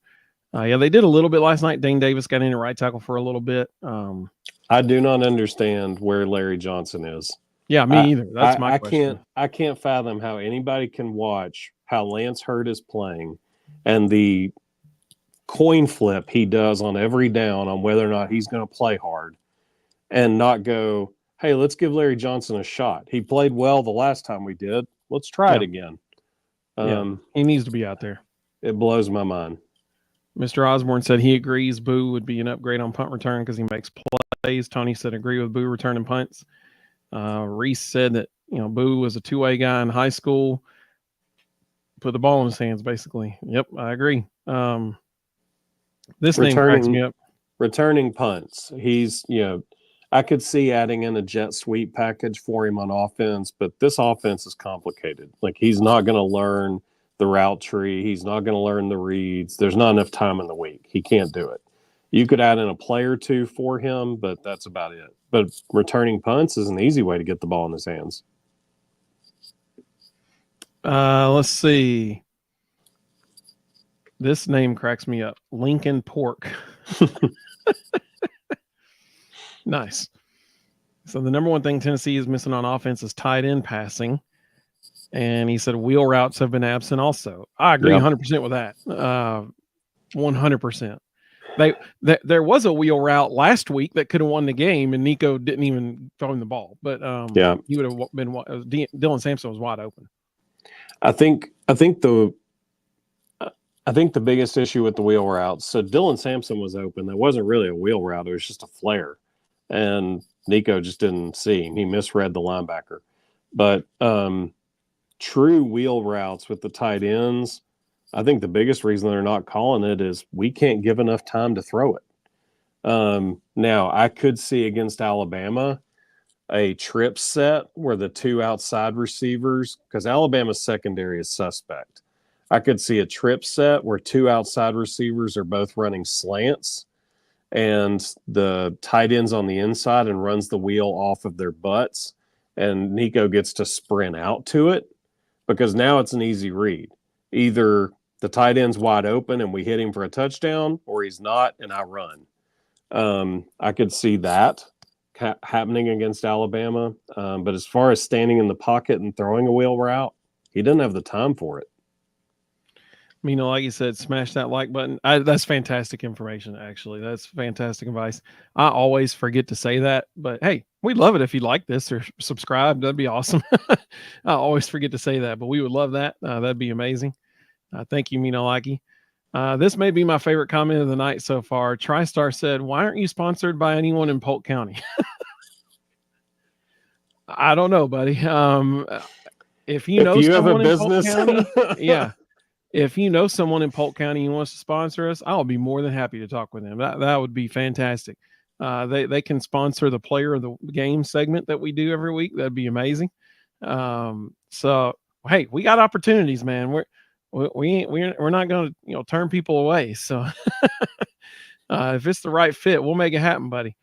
Yeah, they did a little bit last night. Dane Davis got in at right tackle for a little bit. I do not understand where Larry Johnson is. Yeah, me either. That's my question. I can't fathom how anybody can watch how Lance Hurd is playing and the coin flip he does on every down on whether or not he's going to play hard and not go, hey, let's give Larry Johnson a shot. He played well the last time we did. Let's try it again. He needs to be out there. It blows my mind. Mr. Osborne said he agrees Boo would be an upgrade on punt return because he makes plays. Tony said agree with Boo returning punts. Reese said that Boo was a 2-way guy in high school. Put the ball in his hands, basically. Yep, I agree. This name cracks me up. Returning punts. He's I could see adding in a jet sweep package for him on offense, but this offense is complicated. Like, he's not going to learn the route tree. He's not going to learn the reads. There's not enough time in the week. He can't do it. You could add in a play or 2 for him, but that's about it. But returning punts is an easy way to get the ball in his hands. Let's see. This name cracks me up. Lincoln Pork. Nice. So the number one thing Tennessee is missing on offense is tight end passing. And he said wheel routes have been absent also. I agree 100% with that. 100%. There was a wheel route last week that could have won the game, and Nico didn't even throw him the ball. But he would have been. Dylan Sampson was wide open. I think the biggest issue with the wheel routes. So Dylan Sampson was open. That wasn't really a wheel route. It was just a flare, and Nico just didn't see him. He misread the linebacker. But true wheel routes with the tight ends, I think the biggest reason they're not calling it is we can't give enough time to throw it. Now, I could see against Alabama a trip set where the 2 outside receivers, because Alabama's secondary is suspect. I could see a trip set where 2 outside receivers are both running slants and the tight end's on the inside and runs the wheel off of their butts, and Nico gets to sprint out to it, because now it's an easy read. Either the tight end's wide open and we hit him for a touchdown, or he's not and I run. I could see that happening against Alabama. But as far as standing in the pocket and throwing a wheel route, he doesn't have the time for it. Like you said, smash that like button. That's fantastic information, actually. That's fantastic advice. I always forget to say that, but hey, we'd love it if you like this or subscribe. That'd be awesome. I always forget to say that, but we would love that. That'd be amazing. Thank you, Minolaki. This may be my favorite comment of the night so far. TriStar said, why aren't you sponsored by anyone in Polk County? I don't know, buddy. If you have a business, County, yeah. If you know someone in Polk County who wants to sponsor us, I'll be more than happy to talk with them. That would be fantastic. They can sponsor the player of the game segment that we do every week. That'd be amazing. So hey, we got opportunities, man. We're not going to turn people away. So if it's the right fit, we'll make it happen, buddy.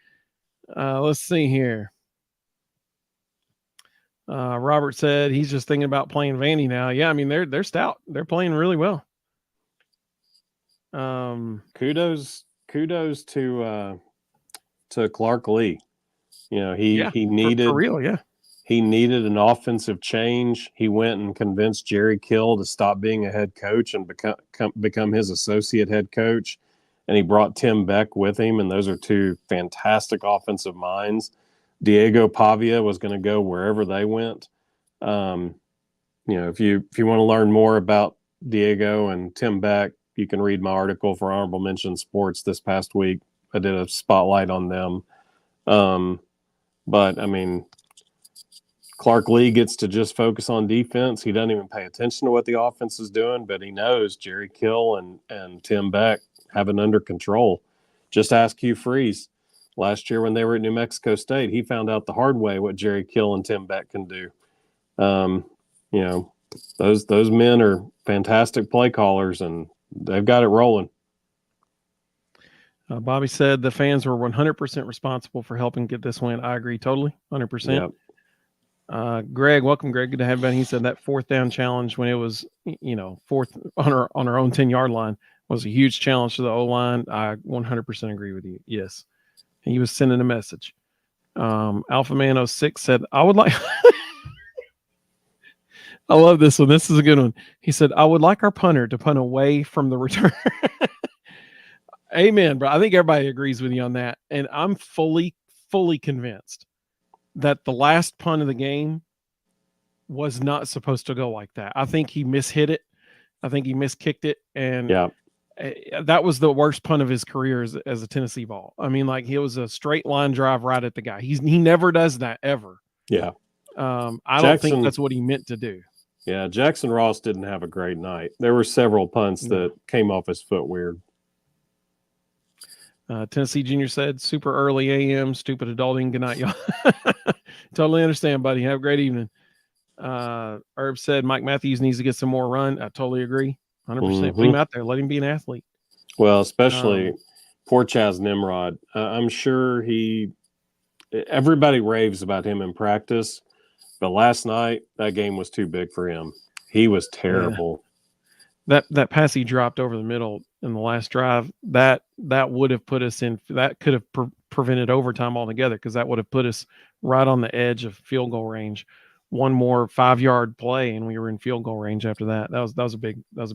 Let's see here. Robert said he's just thinking about playing Vandy now. Yeah, I mean they're stout. They're playing really well. Kudos to Clark Lee. You know, he for needed real, yeah. he needed an offensive change. He went and convinced Jerry Kill to stop being a head coach and become his associate head coach. And he brought Tim Beck with him, and those are two fantastic offensive minds. Diego Pavia was going to go wherever they went. You know, if you want to learn more about Diego and Tim Beck, you can read my article for Honorable Mention Sports this past week. I did a spotlight on them. But I mean, Clark Lee gets to just focus on defense. He doesn't even pay attention to what the offense is doing, but he knows Jerry Kill and Tim Beck have it under control. Just ask Hugh Freeze. Last year when they were at New Mexico State, he found out the hard way what Jerry Kill and Tim Beck can do. You know, those men are fantastic play callers, and they've got it rolling. Bobby said the fans were 100% responsible for helping get this win. I agree totally, 100%. Yep. Greg, welcome, Greg. Good to have you back. He said that fourth down challenge when it was, you know, fourth on our own 10-yard line was a huge challenge to the O-line. I 100% agree with you. Yes. He was sending a message. Alpha Man 06 said, I would like – I love this one. This is a good one. He said, I would like our punter to punt away from the return. Amen, bro. I think everybody agrees with you on that. And I'm fully convinced that the last punt of the game was not supposed to go like that. I think he mishit it. I think he miskicked it. And that was the worst punt of his career as a Tennessee ball. I mean, like, he was a straight line drive right at the guy. He never does that ever. Yeah. I don't think that's what he meant to do. Yeah, Jackson Ross didn't have a great night. There were several punts that came off his foot weird. Tennessee Junior said, super early AM, stupid adulting. Good night, y'all. Totally understand, buddy. Have a great evening. Herb said Mike Matthews needs to get some more run. I totally agree. 100%. Mm-hmm. Put him out there. Let him be an athlete. Well, especially poor Chaz Nimrod. I'm sure everybody raves about him in practice. But last night, that game was too big for him. He was terrible. Yeah. That pass he dropped over the middle in the last drive, that would have put us in – that could have prevented overtime altogether, because that would have put us right on the edge of field goal range. One more 5-yard play, and we were in field goal range after that. That was a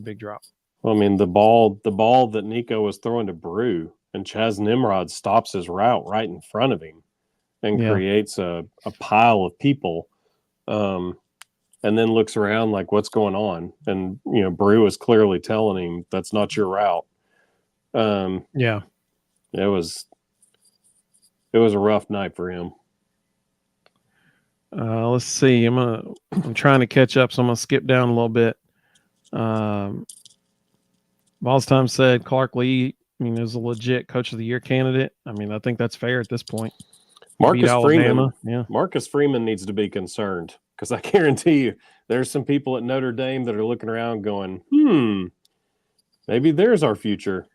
big drop. Well, I mean, the ball that Nico was throwing to Brew, and Chaz Nimrod stops his route right in front of him and creates a pile of people. And then looks around like, what's going on? And, you know, Brew is clearly telling him that's not your route. It was a rough night for him. Let's see. I'm trying to catch up, so I'm gonna skip down a little bit. Balls Time said Clark Lee, I mean, is a legit Coach of the Year candidate. I mean, I think that's fair at this point. Marcus Freeman needs to be concerned, because I guarantee you there's some people at Notre Dame that are looking around going, maybe there's our future.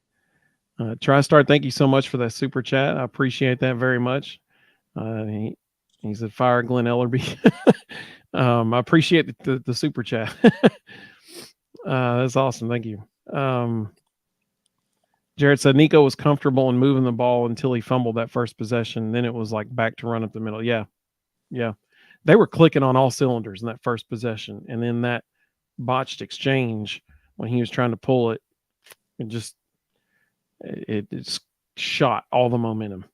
TriStar, thank you so much for that super chat. I appreciate that very much. He said, fire Glenn Ellerby. I appreciate the super chat. That's awesome. Thank you. Jared said Nico was comfortable in moving the ball until he fumbled that first possession. Then it was like back to run up the middle. Yeah. They were clicking on all cylinders in that first possession. And then that botched exchange when he was trying to pull it, it shot all the momentum.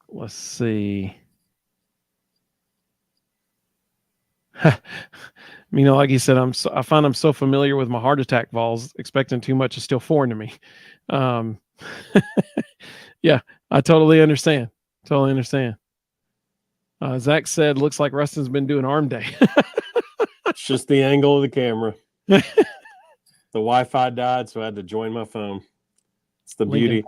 Let's see. You know, like he said, I find I'm so familiar with my heart attack balls, expecting too much is still foreign to me. Yeah, I totally understand. Zach said, looks like Rustin's been doing arm day. It's just the angle of the camera. The Wi-Fi died, so I had to join my phone. It's the beauty.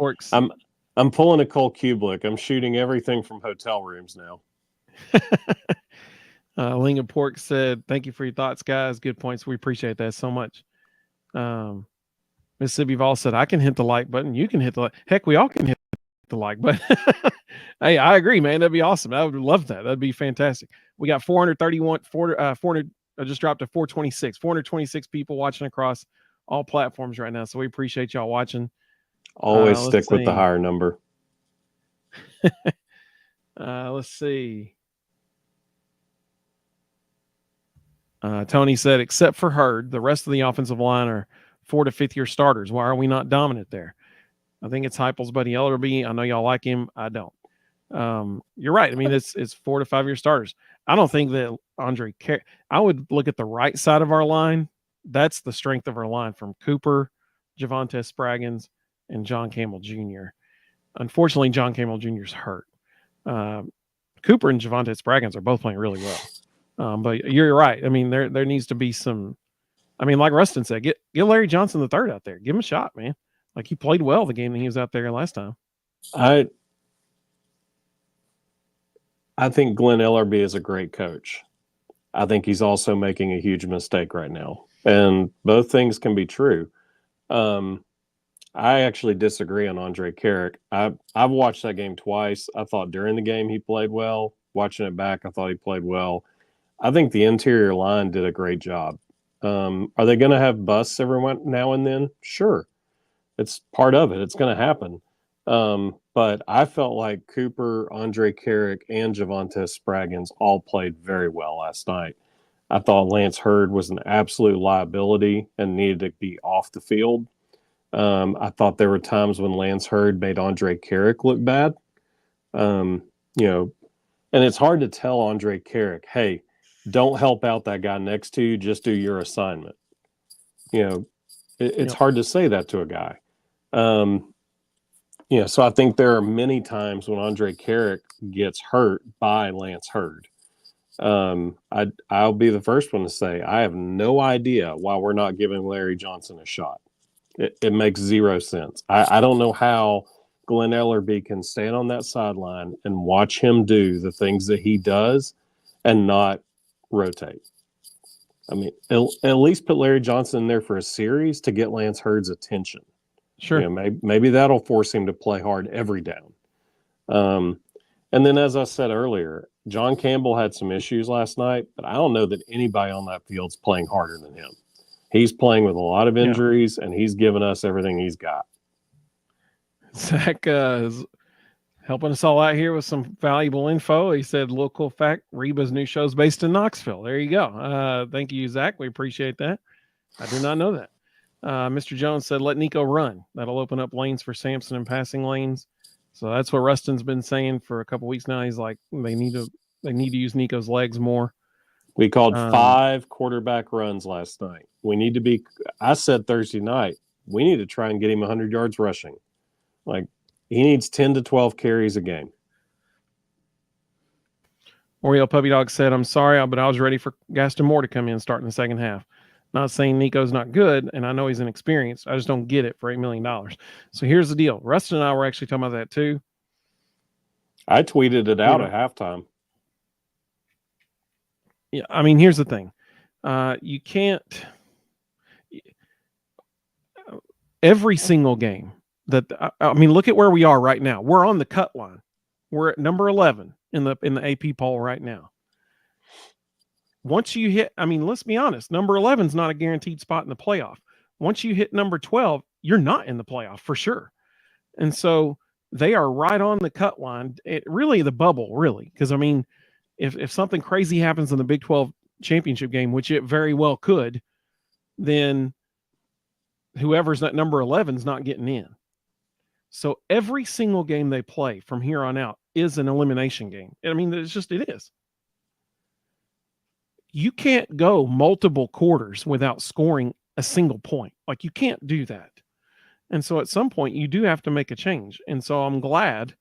I'm pulling a Cole Kubelik. I'm shooting everything from hotel rooms now. Lincoln Pork said, thank you for your thoughts, guys. Good points. We appreciate that so much. Mississippi Vol said, I can hit the like button. You can hit the like. Heck, we all can hit the like button. Hey, I agree, man. That'd be awesome. I would love that. That'd be fantastic. We got 400. I just dropped to 426. 426 people watching across all platforms right now. So we appreciate y'all watching. Always stick with the higher number. Let's see. Tony said, except for Hurd, the rest of the offensive line are 4th to 5th year starters. Why are we not dominant there? I think it's Heupel's buddy Ellerby. I know y'all like him. I don't. You're right. I mean, it's 4 to 5 year starters. I don't think that I would look at the right side of our line. That's the strength of our line from Cooper, Javonte Spraggins, and John Campbell Jr. Unfortunately, John Campbell Jr. is hurt. Cooper and Javonte Spraggins are both playing really well. But you're right. I mean, there needs to be some. I mean, like Rustin said, get Larry Johnson III out there. Give him a shot, man. Like he played well the game that he was out there last time. I think Glenn Ellerby is a great coach. I think he's also making a huge mistake right now. And both things can be true. I actually disagree on Andre Carrick. I've watched that game twice. I thought during the game he played well. Watching it back, I thought he played well. I think the interior line did a great job. Are they going to have busts every now and then? Sure. It's part of it. It's going to happen. But I felt like Cooper, Andre Carrick, and Javonte Spraggins all played very well last night. I thought Lance Hurd was an absolute liability and needed to be off the field. I thought there were times when Lance Hurd made Andre Carrick look bad. And it's hard to tell Andre Carrick, hey, don't help out that guy next to you, just do your assignment. It's hard to say that to a guy. So I think there are many times when Andre Carrick gets hurt by Lance Hurd. I'll be the first one to say I have no idea why we're not giving Larry Johnson a shot. It makes zero sense. I don't know how Glenn Ellerby can stand on that sideline and watch him do the things that he does and not rotate. I mean, at least put Larry Johnson in there for a series to get Lance Hurd's attention. Sure. Maybe that'll force him to play hard every down. And then, as I said earlier, John Campbell had some issues last night, but I don't know that anybody on that field's playing harder than him. He's playing with a lot of injuries, and he's given us everything he's got. Zach is helping us all out here with some valuable info. He said, local fact, Reba's new show's based in Knoxville. There you go. Thank you, Zach. We appreciate that. I did not know that. Mr. Jones said, let Nico run. That'll open up lanes for Sampson and passing lanes. So that's what Rustin's been saying for a couple weeks now. He's like, they need to use Nico's legs more. We called 5 quarterback runs last night. I said Thursday night, we need to try and get him 100 yards rushing. Like, he needs 10 to 12 carries a game. Oriole Puppy Dog said, I'm sorry, but I was ready for Gaston Moore to come in starting the second half. Not saying Nico's not good, and I know he's inexperienced. I just don't get it for $8 million. So here's the deal. Rustin and I were actually talking about that too. I tweeted it out at halftime. Yeah, I mean, here's the thing. You can't – every single game that – I mean, look at where we are right now. We're on the cut line. We're at number 11 in the AP poll right now. Once you hit, I mean, let's be honest, number 11 is not a guaranteed spot in the playoff. Once you hit number 12, you're not in the playoff for sure. And so they are right on the cut line. Really the bubble, really. Because, I mean, if something crazy happens in the Big 12 championship game, which it very well could, then whoever's at number 11 is not getting in. So every single game they play from here on out is an elimination game. I mean, it is. You can't go multiple quarters without scoring a single point. Like, you can't do that. And so at some point you do have to make a change. And so I'm glad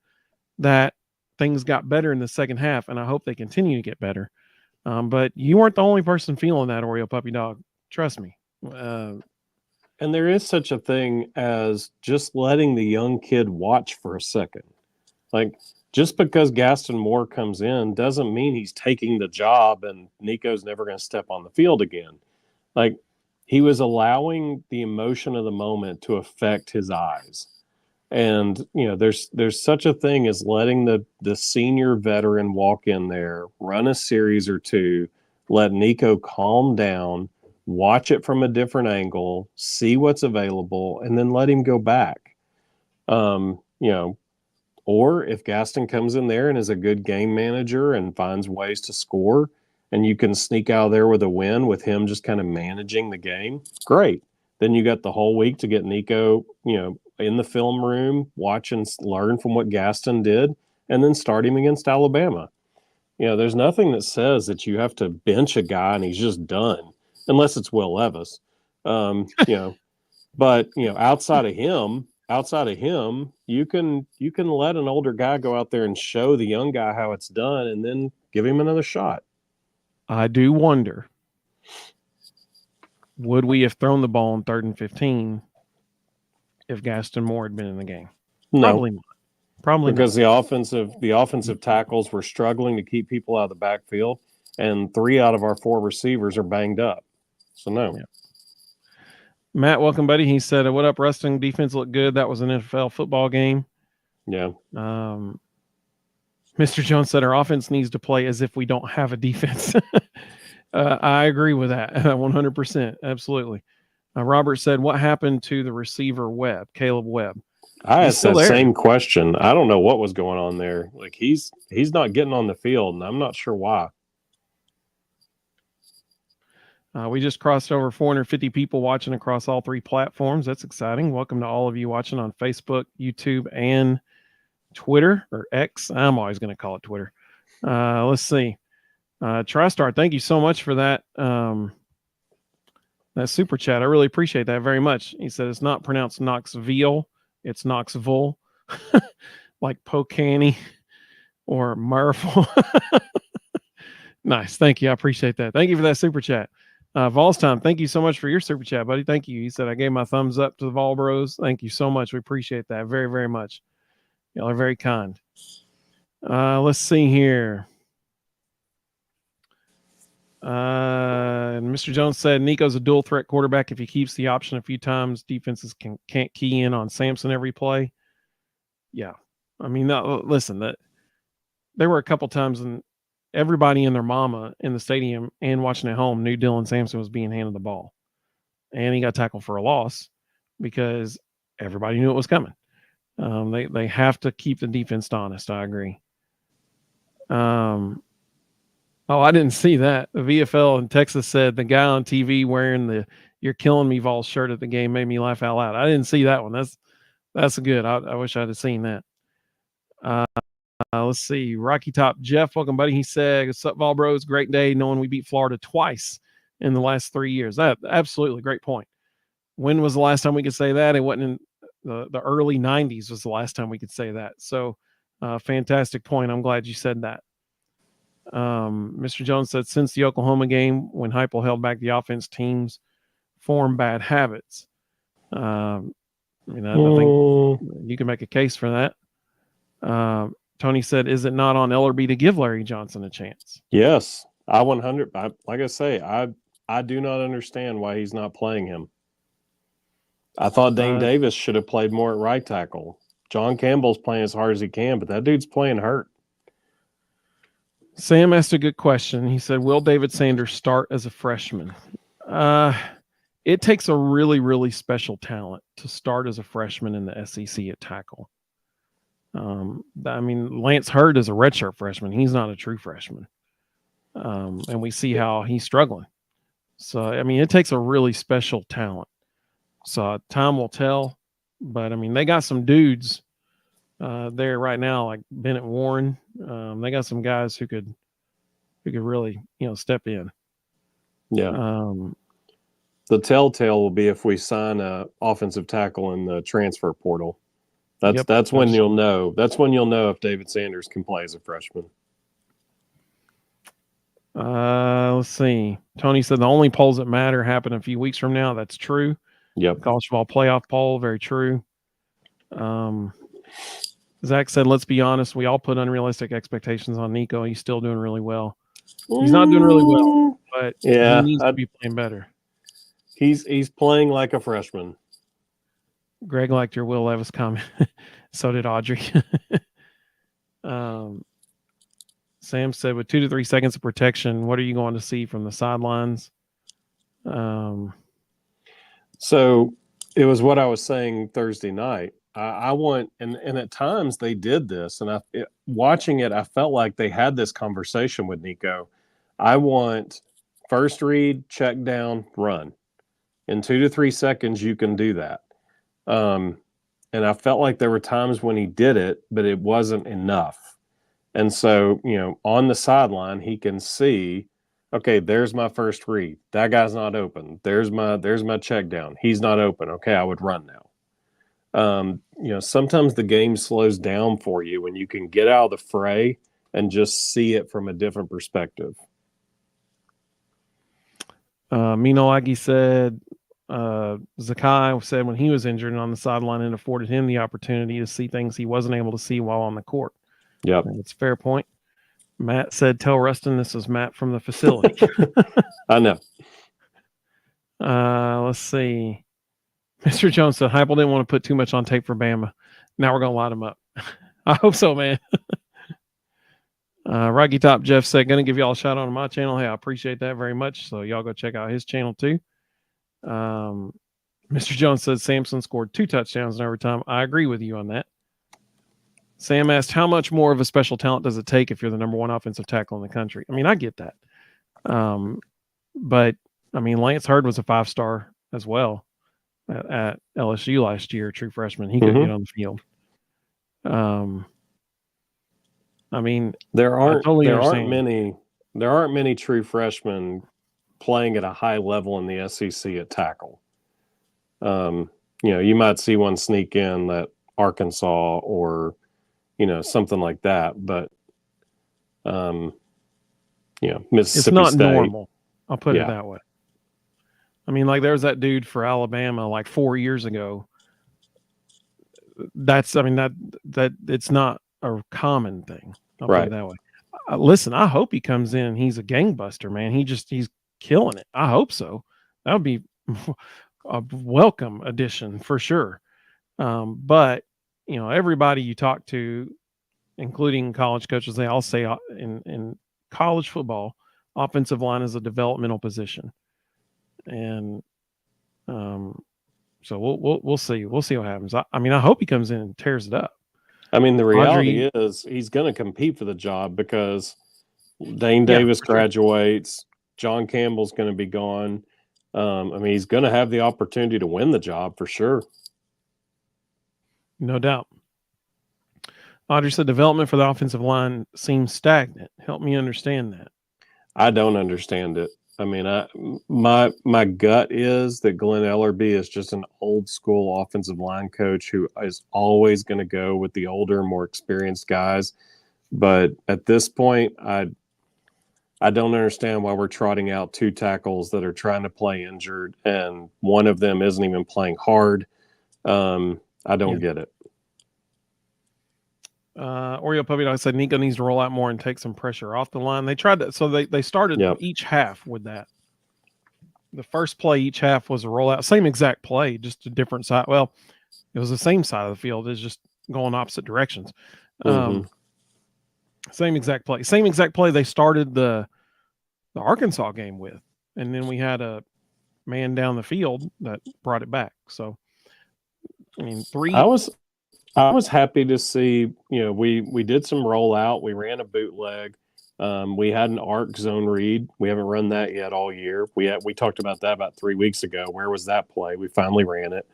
that things got better in the second half, and I hope they continue to get better. But you weren't the only person feeling that, Oreo Puppy Dog. Trust me. And there is such a thing as just letting the young kid watch for a second. Like, just because Gaston Moore comes in doesn't mean he's taking the job and Nico's never going to step on the field again. Like, he was allowing the emotion of the moment to affect his eyes. And, there's such a thing as letting the senior veteran walk in there, run a series or two, let Nico calm down, watch it from a different angle, see what's available, and then let him go back. Or if Gaston comes in there and is a good game manager and finds ways to score, and you can sneak out of there with a win with him just kind of managing the game, great. Then you got the whole week to get Nico, in the film room, watch and learn from what Gaston did, and then start him against Alabama. There's nothing that says that you have to bench a guy and he's just done, unless it's Will Levis. But outside of him, you can let an older guy go out there and show the young guy how it's done, and then give him another shot. I do wonder, would we have thrown the ball on 3rd and 15 if Gaston Moore had been in the game? No. Probably not. Probably because not. the offensive tackles were struggling to keep people out of the backfield, and 3 out of our 4 receivers are banged up. So no. Yeah. Matt, welcome, buddy. He said, "What up, Rusting? Defense looked good. That was an NFL football game." Yeah. Mr. Jones said our offense needs to play as if we don't have a defense. I agree with that 100%. Absolutely. Robert said, "What happened to the receiver Webb, Caleb Webb?" I asked that same question. I don't know what was going on there. Like he's not getting on the field, and I'm not sure why. We just crossed over 450 people watching across all 3 platforms. That's exciting. Welcome to all of you watching on Facebook, YouTube, and Twitter, or X. I'm always going to call it Twitter. Let's see. TriStar, thank you so much for that that super chat. I really appreciate that very much. He said it's not pronounced Knoxville, it's Knoxville, like Pokani or Marvel. Nice. Thank you. I appreciate that. Thank you for that super chat. Volstime, thank you so much for your super chat, buddy. Thank you. He said, I gave my thumbs up to the Vol Bros. Thank you so much. We appreciate that very, very much. Y'all are very kind. Let's see here. Mr. Jones said Nico's a dual threat quarterback. If he keeps the option a few times, defenses can't key in on Sampson every play. Yeah. I mean, listen, there were a couple times and everybody and their mama in the stadium and watching at home knew Dylan Sampson was being handed the ball. And he got tackled for a loss because everybody knew it was coming. They have to keep the defense honest. I agree. I didn't see that. The VFL in Texas said the guy on TV wearing the "You're Killing Me" Vol shirt at the game made me laugh out loud. I didn't see that one. That's good. I wish I'd have seen that. Let's see. Rocky Top Jeff, welcome, buddy. He said, "What's up, Vol Bros? Great day knowing we beat Florida twice in the last 3 years." That absolutely great point. When was the last time we could say that? It wasn't in the early 90s was the last time we could say that. So fantastic point. I'm glad you said that. Mr. Jones said, since the Oklahoma game, when Heupel held back the offense, teams form bad habits. I think you can make a case for that. Tony said, is it not on Ellerby to give Larry Johnson a chance? Yes. Like I say, I do not understand why he's not playing him. I thought Dane Davis should have played more at right tackle. John Campbell's playing as hard as he can, but that dude's playing hurt. Sam asked a good question. He said, will David Sanders start as a freshman? It takes a really, really special talent to start as a freshman in the SEC at tackle. Lance Hurd is a redshirt freshman. He's not a true freshman. And we see how he's struggling. So, it takes a really special talent. So time will tell. But, they got some dudes there right now, like Bennett Warren. They got some guys who could really, step in. Yeah. The telltale will be if we sign a offensive tackle in the transfer portal. That's when you'll know. That's when you'll know if David Sanders can play as a freshman. Let's see. Tony said the only polls that matter happen a few weeks from now. That's true. Yep. College football playoff poll, very true. Zach said, let's be honest, we all put unrealistic expectations on Nico. He's still doing really well. He's not doing really well, but he needs to be playing better. He's playing like a freshman. Greg liked your Will Levis comment. So did Audrey. Sam said, with 2 to 3 seconds of protection, what are you going to see from the sidelines? So it was what I was saying Thursday night. I want, and at times they did this, and watching it, I felt like they had this conversation with Nico. I want first read, check down, run. In 2 to 3 seconds, you can do that. And I felt like there were times when he did it, but it wasn't enough. And so, on the sideline, he can see, okay, there's my first read. That guy's not open. There's my check down. He's not open. Okay, I would run now. Sometimes the game slows down for you when you can get out of the fray and just see it from a different perspective. Mino Aggie said, Zakai said when he was injured and on the sideline, it afforded him the opportunity to see things he wasn't able to see while on the court. Yep. It's a fair point. Matt said, tell Rustin this is Matt from the facility. I know. Let's see. Mr. Jones said, Heupel didn't want to put too much on tape for Bama. Now we're going to light him up. I hope so, man. Rocky Top Jeff said, going to give y'all a shout out on my channel. Hey, I appreciate that very much. So y'all go check out his channel too. Mr. Jones said Samson scored 2 touchdowns in overtime. I agree with you on that. Sam asked, how much more of a special talent does it take if you're the number 1 offensive tackle in the country? I mean, I get that. But I mean, Lance Hurd was a 5-star as well at LSU last year, true freshman. He couldn't get on the field. I mean, there aren't many true freshmen playing at a high level in the SEC at tackle. You might see one sneak in at Arkansas or something like that, but Mississippi it's not State, normal. I'll put it that way. I mean, like there's that dude for Alabama like 4 years ago. That it's not a common thing. I'll put it that way. Listen, I hope he comes in. He's a gangbuster, man. He's killing it. I hope so. That would be a welcome addition for sure. But everybody you talk to, including college coaches, they all say in college football, offensive line is a developmental position, and so we'll see. We'll see what happens. I mean, I hope he comes in and tears it up. I mean, the reality is he's going to compete for the job because Dane Davis graduates. John Campbell's going to be gone. I mean, he's going to have the opportunity to win the job for sure. No doubt. Audrey said development for the offensive line seems stagnant. Help me understand that. I don't understand it. I mean, my gut is that Glenn Ellerby is just an old school offensive line coach who is always going to go with the older, more experienced guys. But at this point, I don't understand why we're trotting out 2 tackles that are trying to play injured, and one of them isn't even playing hard. I don't get it. Oreo Puppy Dog said Nico needs to roll out more and take some pressure off the line. They tried that, so they started each half with that. The first play each half was a rollout, same exact play, just a different side. Well, it was the same side of the field. It's just going opposite directions. Same exact play. Same exact play they started the Arkansas game with, and then we had a man down the field that brought it back. So, I mean, I was happy to see, we did some rollout. We ran a bootleg. We had an arc zone read. We haven't run that yet all year. We talked about that about 3 weeks ago. Where was that play? We finally ran it,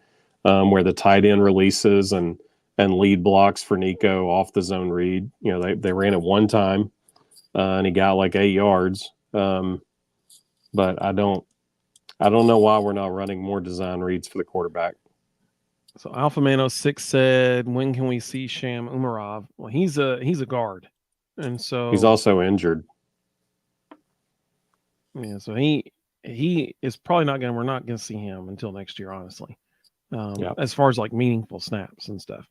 where the tight end releases and lead blocks for Nico off the zone read. They ran it one time, and he got like 8 yards. But I don't know why we're not running more design reads for the quarterback. So Alpha Man 06 said, when can we see Sham Umarov? Well, he's a guard. And so he's also injured. Yeah, so he is probably we're not gonna see him until next year, honestly. As far as like meaningful snaps and stuff.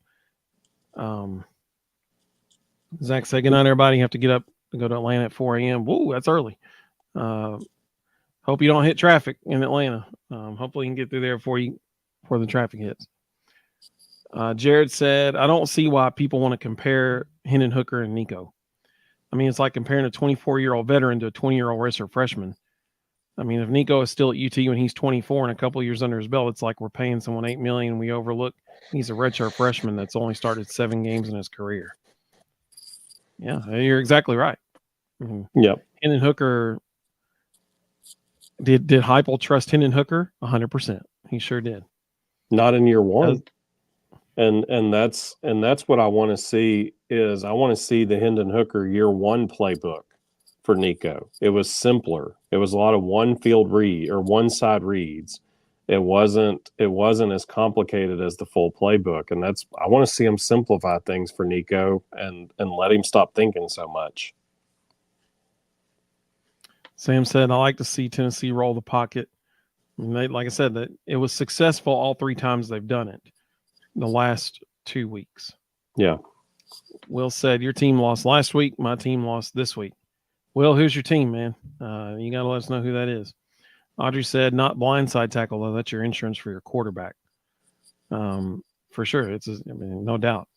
Zach said, good night, everybody. You have to get up and go to Atlanta at 4 a.m. Whoa, that's early. Hope you don't hit traffic in Atlanta. Hopefully you can get through there before the traffic hits. Jared said, I don't see why people want to compare Hendon Hooker and Nico. I mean, it's like comparing a 24-year-old veteran to a 20-year-old redshirt freshman. I mean, if Nico is still at UT when he's 24 and a couple of years under his belt, it's like we're paying someone $8 million and we overlook he's a redshirt freshman that's only started 7 games in his career. Yeah, you're exactly right. Yep. Hendon Hooker, did Heupel trust Hendon Hooker? 100%. He sure did. Not in year one. And that's what I want to see is I want to see the Hendon Hooker year one playbook for Nico. It was simpler. It was a lot of one side reads. It wasn't as complicated as the full playbook. And I want to see him simplify things for Nico and let him stop thinking so much. Sam said, I like to see Tennessee roll the pocket. And like I said, that it was successful all 3 times they've done it the last 2 weeks. Yeah. Will said, your team lost last week. My team lost this week. Will, who's your team, man? You got to let us know who that is. Audrey said, not blindside tackle, though. That's your insurance for your quarterback. For sure. No doubt.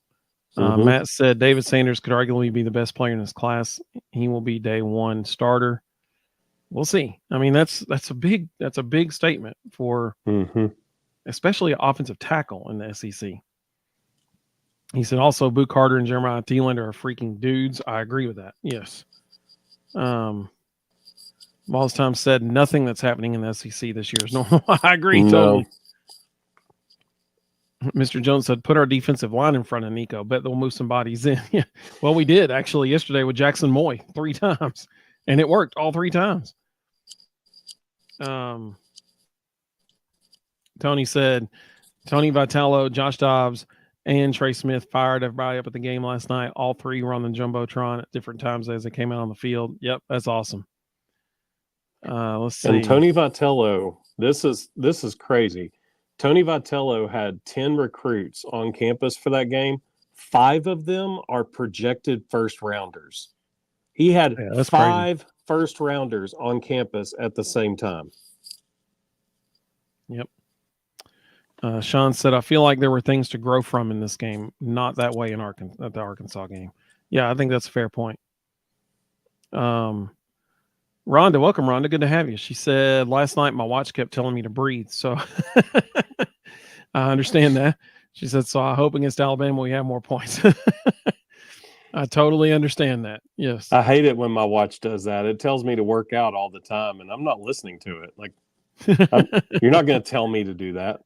Matt said, David Sanders could arguably be the best player in this class. He will be day 1 starter. We'll see. I mean, that's a big statement for especially offensive tackle in the SEC. He said also Boo Carter and Jeremiah Thielen are freaking dudes. I agree with that. Yes. Balls Time said nothing that's happening in the SEC this year is normal. I agree totally. Mr. Jones said, put our defensive line in front of Nico. Bet they'll move some bodies in. Yeah. Well, we did actually yesterday with Jackson Moy 3 times, and it worked all 3 times. Tony said, Tony Vitello, Josh Dobbs, and Trey Smith fired everybody up at the game last night. All 3 were on the Jumbotron at different times as they came out on the field. Yep, that's awesome. Let's see. And Tony Vitello, this is crazy. Tony Vitello had 10 recruits on campus for that game. 5 of them are projected first rounders. He had 5 first rounders on campus at the same time. Yep. Sean said, I feel like there were things to grow from in this game. Not that way at the Arkansas game. Yeah, I think that's a fair point. Rhonda, welcome, Rhonda. Good to have you. She said, last night my watch kept telling me to breathe. So I understand that. She said, so I hope against Alabama we have more points. I totally understand that. Yes. I hate it when my watch does that. It tells me to work out all the time, and I'm not listening to it. Like, you're not going to tell me to do that.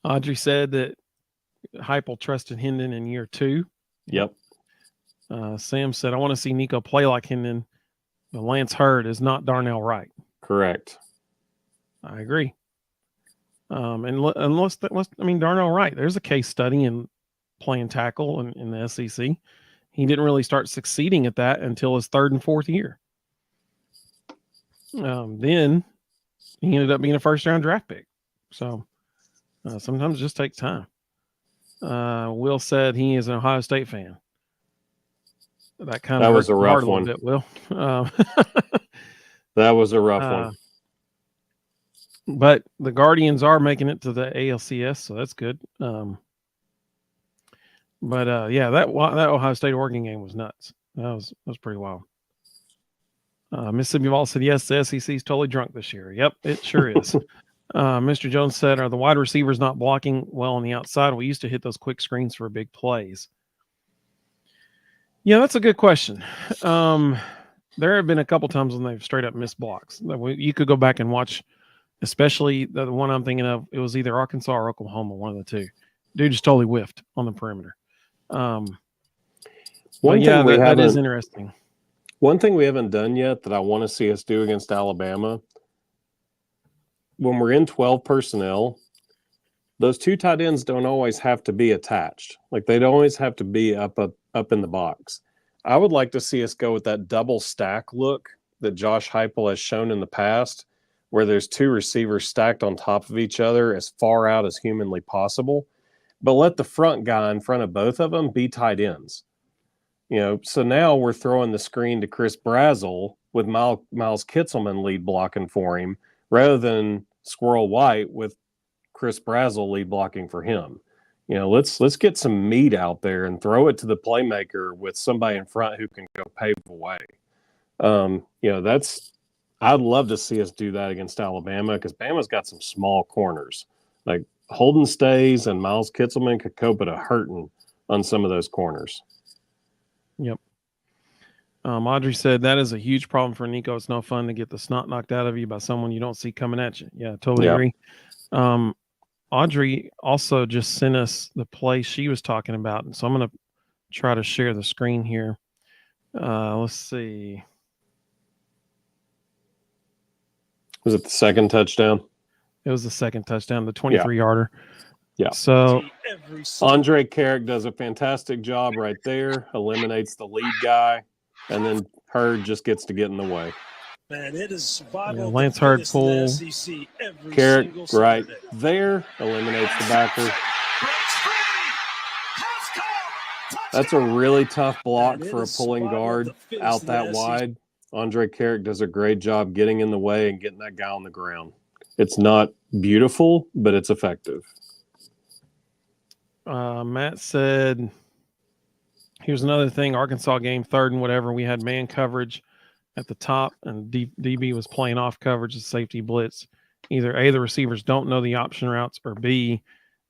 Audrey said that Heupel trusted Hendon in year 2. Yep. Sam said, I want to see Nico play like Hendon. But Lance Hurd is not Darnell Wright. Correct. I agree. Unless Darnell Wright, there's a case study in playing tackle in the SEC. He didn't really start succeeding at that until his 3rd and 4th year. Then he ended up being a first-round draft pick. So sometimes it just takes time. Will said he is an Ohio State fan. That was a rough one. Bit, Will. That was a rough one. But the Guardians are making it to the ALCS, so that's good. Yeah, that Ohio State Oregon game was nuts. That was pretty wild. Mississippi Vol said, yes, the SEC is totally drunk this year. Yep, it sure is. Mr. Jones said, are the wide receivers not blocking well on the outside? We used to hit those quick screens for big plays. Yeah, that's a good question. There have been a couple times when they've straight up missed blocks. You could go back and watch, especially the one I'm thinking of. It was either Arkansas or Oklahoma, one of the two. Dude just totally whiffed on the perimeter. That is interesting. One thing we haven't done yet that I want to see us do against Alabama, when we're in 12 personnel, those 2 tight ends don't always have to be attached. Like, they don't always have to be up in the box. I would like to see us go with that double stack look that Josh Heupel has shown in the past, where there's 2 receivers stacked on top of each other as far out as humanly possible, but let the front guy in front of both of them be tight ends. So now we're throwing the screen to Chris Brazzell with Miles Kitzelman lead blocking for him, rather than Squirrel White with Chris Brazzell lead blocking for him. Let's get some meat out there and throw it to the playmaker with somebody in front who can go pave the way. I'd love to see us do that against Alabama because Bama's got some small corners. Like Holden Stays and Miles Kitzelman could cope at a hurting on some of those corners. Yep. Audrey said that is a huge problem for Nico. It's no fun to get the snot knocked out of you by someone you don't see coming at you. Yeah, totally agree. Audrey also just sent us the play she was talking about, and so I'm going to try to share the screen here. Let's see. Was it the second touchdown? It was the second touchdown, the 23-yarder. Yeah. So Andre Carrick does a fantastic job right there, eliminates the lead guy, and then Hurd just gets to get in the way. Man, it is survival. Lance Hurd pull. Carrick right there eliminates the backer. That's a really tough block for a pulling guard out that wide. Andre Carrick does a great job getting in the way and getting that guy on the ground. It's not beautiful, but it's effective. Matt said, here's another thing. Arkansas game, 3rd and whatever. We had man coverage at the top, and DB was playing off coverage, the safety blitz. Either A, the receivers don't know the option routes, or B,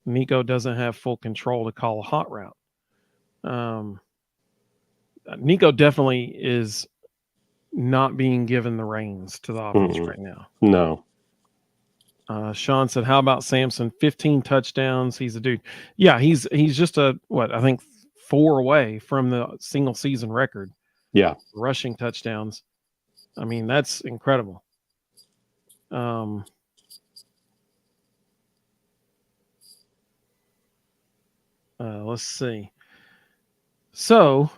Nico doesn't have full control to call a hot route. Nico definitely is not being given the reins to the offense right now. No. Sean said, how about Sampson? 15 touchdowns. He's a dude. Yeah, he's just I think 4 away from the single season record. Yeah. Rushing touchdowns. I mean, that's incredible. Let's see. So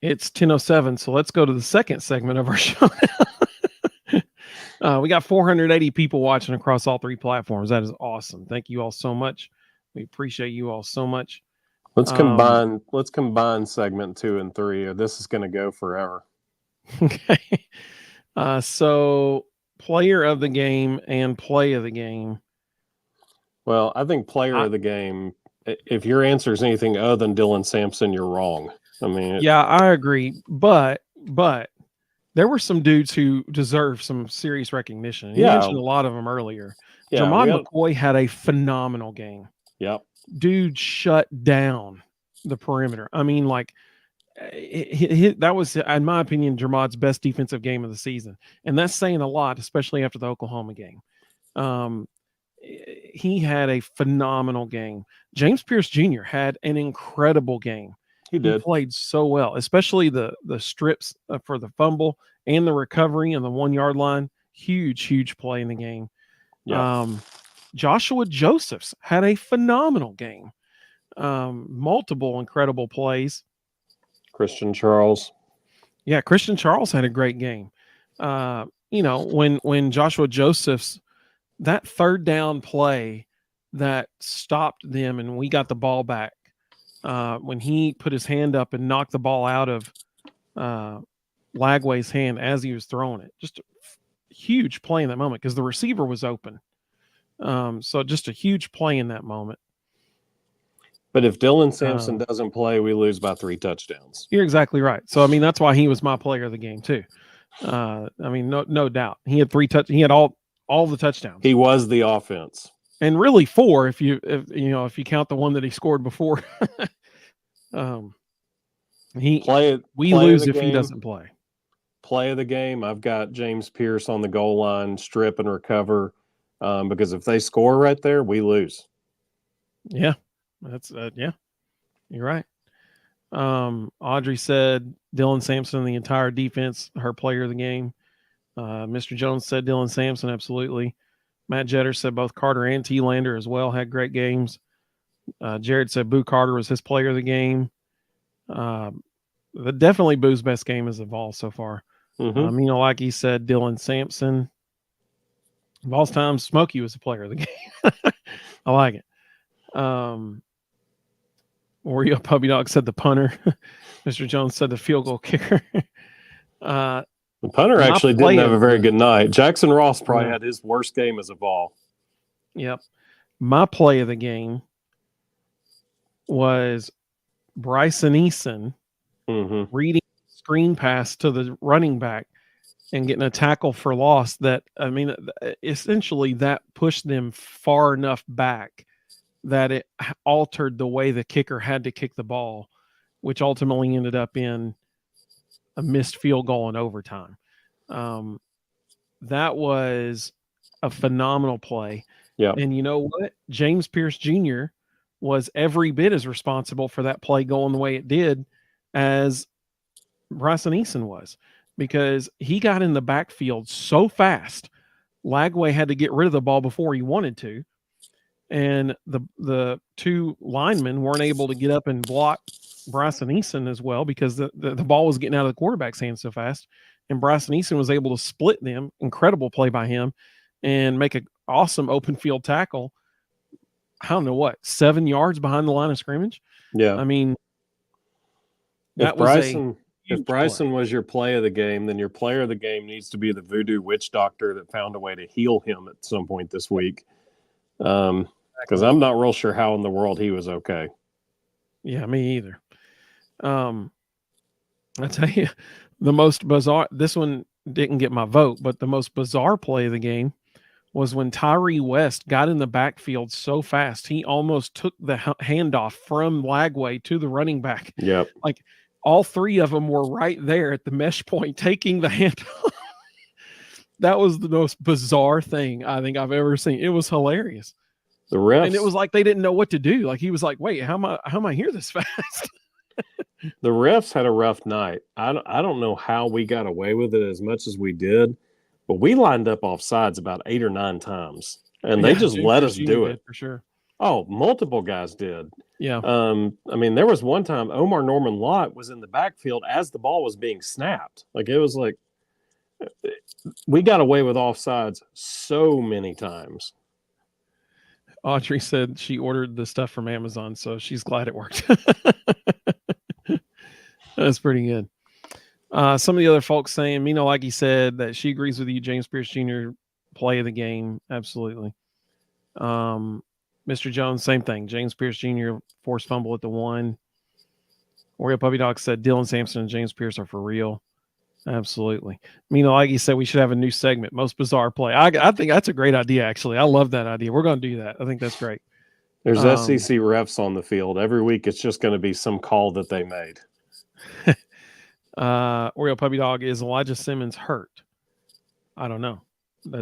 it's 10:07. So let's go to the second segment of our show. We got 480 people watching across all 3 platforms. That is awesome. Thank you all so much. We appreciate you all so much. Let's combine segment 2 and 3. This is going to go forever. Okay. So player of the game and play of the game. Well, I think player of the game, if your answer is anything other than Dylan Sampson, you're wrong. I mean, yeah, I agree. But there were some dudes who deserve some serious recognition. You mentioned a lot of them earlier. Yeah, Jermod McCoy had a phenomenal game. Yep. Dude shut down the perimeter. I mean, like, that was, in my opinion, Jermod's best defensive game of the season. And that's saying a lot, especially after the Oklahoma game. He had a phenomenal game. James Pierce Jr. had an incredible game. He played so well, especially the strips for the fumble and the recovery on the 1-yard line. Huge play in the game. Yeah. Joshua Josephs had a phenomenal game. Multiple incredible plays. Christian Charles. Yeah, Christian Charles had a great game. When Joshua Josephs, that 3rd down play that stopped them and we got the ball back, when he put his hand up and knocked the ball out of Lagway's hand as he was throwing it. Just a huge play in that moment because the receiver was open. So just a huge play in that moment. But if Dylan Sampson doesn't play, we lose by 3 touchdowns. You're exactly right. So, I mean, that's why he was my player of the game too. I mean, no doubt. He had 3 he had all the touchdowns. He was the offense. And really 4 if you count the one that he scored before. We lose if he doesn't play. Play of the game, I've got James Pierce on the goal line, strip and recover, because if they score right there, we lose. Yeah, that's you're right. Audrey said Dylan Sampson and the entire defense, her player of the game. Mr. Jones said Dylan Sampson, absolutely. Matt Jetter said both Carter and T. Lander as well had great games. Jared said Boo Carter was his player of the game. Definitely Boo's best game is of all so far. Like he said, Dylan Sampson. Of all time, Smokey was the player of the game. I like it. Oreo Puppy Dog said the punter. Mr. Jones said the field goal kicker. The punter actually didn't have a very good night. Jackson Ross probably had his worst game as a ball. Yep. My play of the game was Bryson Eason reading screen pass to the running back and getting a tackle for loss that, I mean, essentially that pushed them far enough back that it altered the way the kicker had to kick the ball, which ultimately ended up in a missed field goal in overtime. That was a phenomenal play. Yeah. And you know what? James Pierce Jr. was every bit as responsible for that play going the way it did as Bryson Eason was, because he got in the backfield so fast. Lagway had to get rid of the ball before he wanted to. And the two linemen weren't able to get up and block Bryson Eason as well because the ball was getting out of the quarterback's hands so fast. And Bryson Eason was able to split them. Incredible play by him and make an awesome open field tackle. I don't know what, 7 yards behind the line of scrimmage. Yeah. I mean, if Bryson was your play of the game, then your player of the game needs to be the voodoo witch doctor that found a way to heal him at some point this week. Because I'm not real sure how in the world he was okay. Yeah, me either. I tell you, the most bizarre, this one didn't get my vote, but the most bizarre play of the game was when Tyree West got in the backfield so fast, he almost took the handoff from Lagway to the running back. Yep. Like all three of them were right there at the mesh point taking the handoff. That was the most bizarre thing I think I've ever seen. It was hilarious. The refs, and it was like they didn't know what to do. Like he was like, "Wait, how am I here this fast?" The refs had a rough night. I don't know how we got away with it as much as we did, but we lined up off sides about 8 or 9 times, and they just let us do it for sure. Oh, multiple guys did. Yeah. I mean, there was one time Omar Norman Lott was in the backfield as the ball was being snapped. Like it was like we got away with offsides so many times. Audrey said she ordered the stuff from Amazon, so she's glad it worked. That's pretty good. Some of the other folks saying, Mina Laggy said that she agrees with you, James Pierce Jr. play of the game. Absolutely. Mr. Jones, same thing. James Pierce Jr. forced fumble at the 1. Oreo Puppy Dog said Dylan Sampson and James Pierce are for real. Absolutely. Mina Laggy said we should have a new segment, most bizarre play. I think that's a great idea, actually. I love that idea. We're going to do that. I think that's great. There's SEC refs on the field. Every week it's just going to be some call that they made. Oreo Puppy Dog, is Elijah Simmons hurt? I don't know.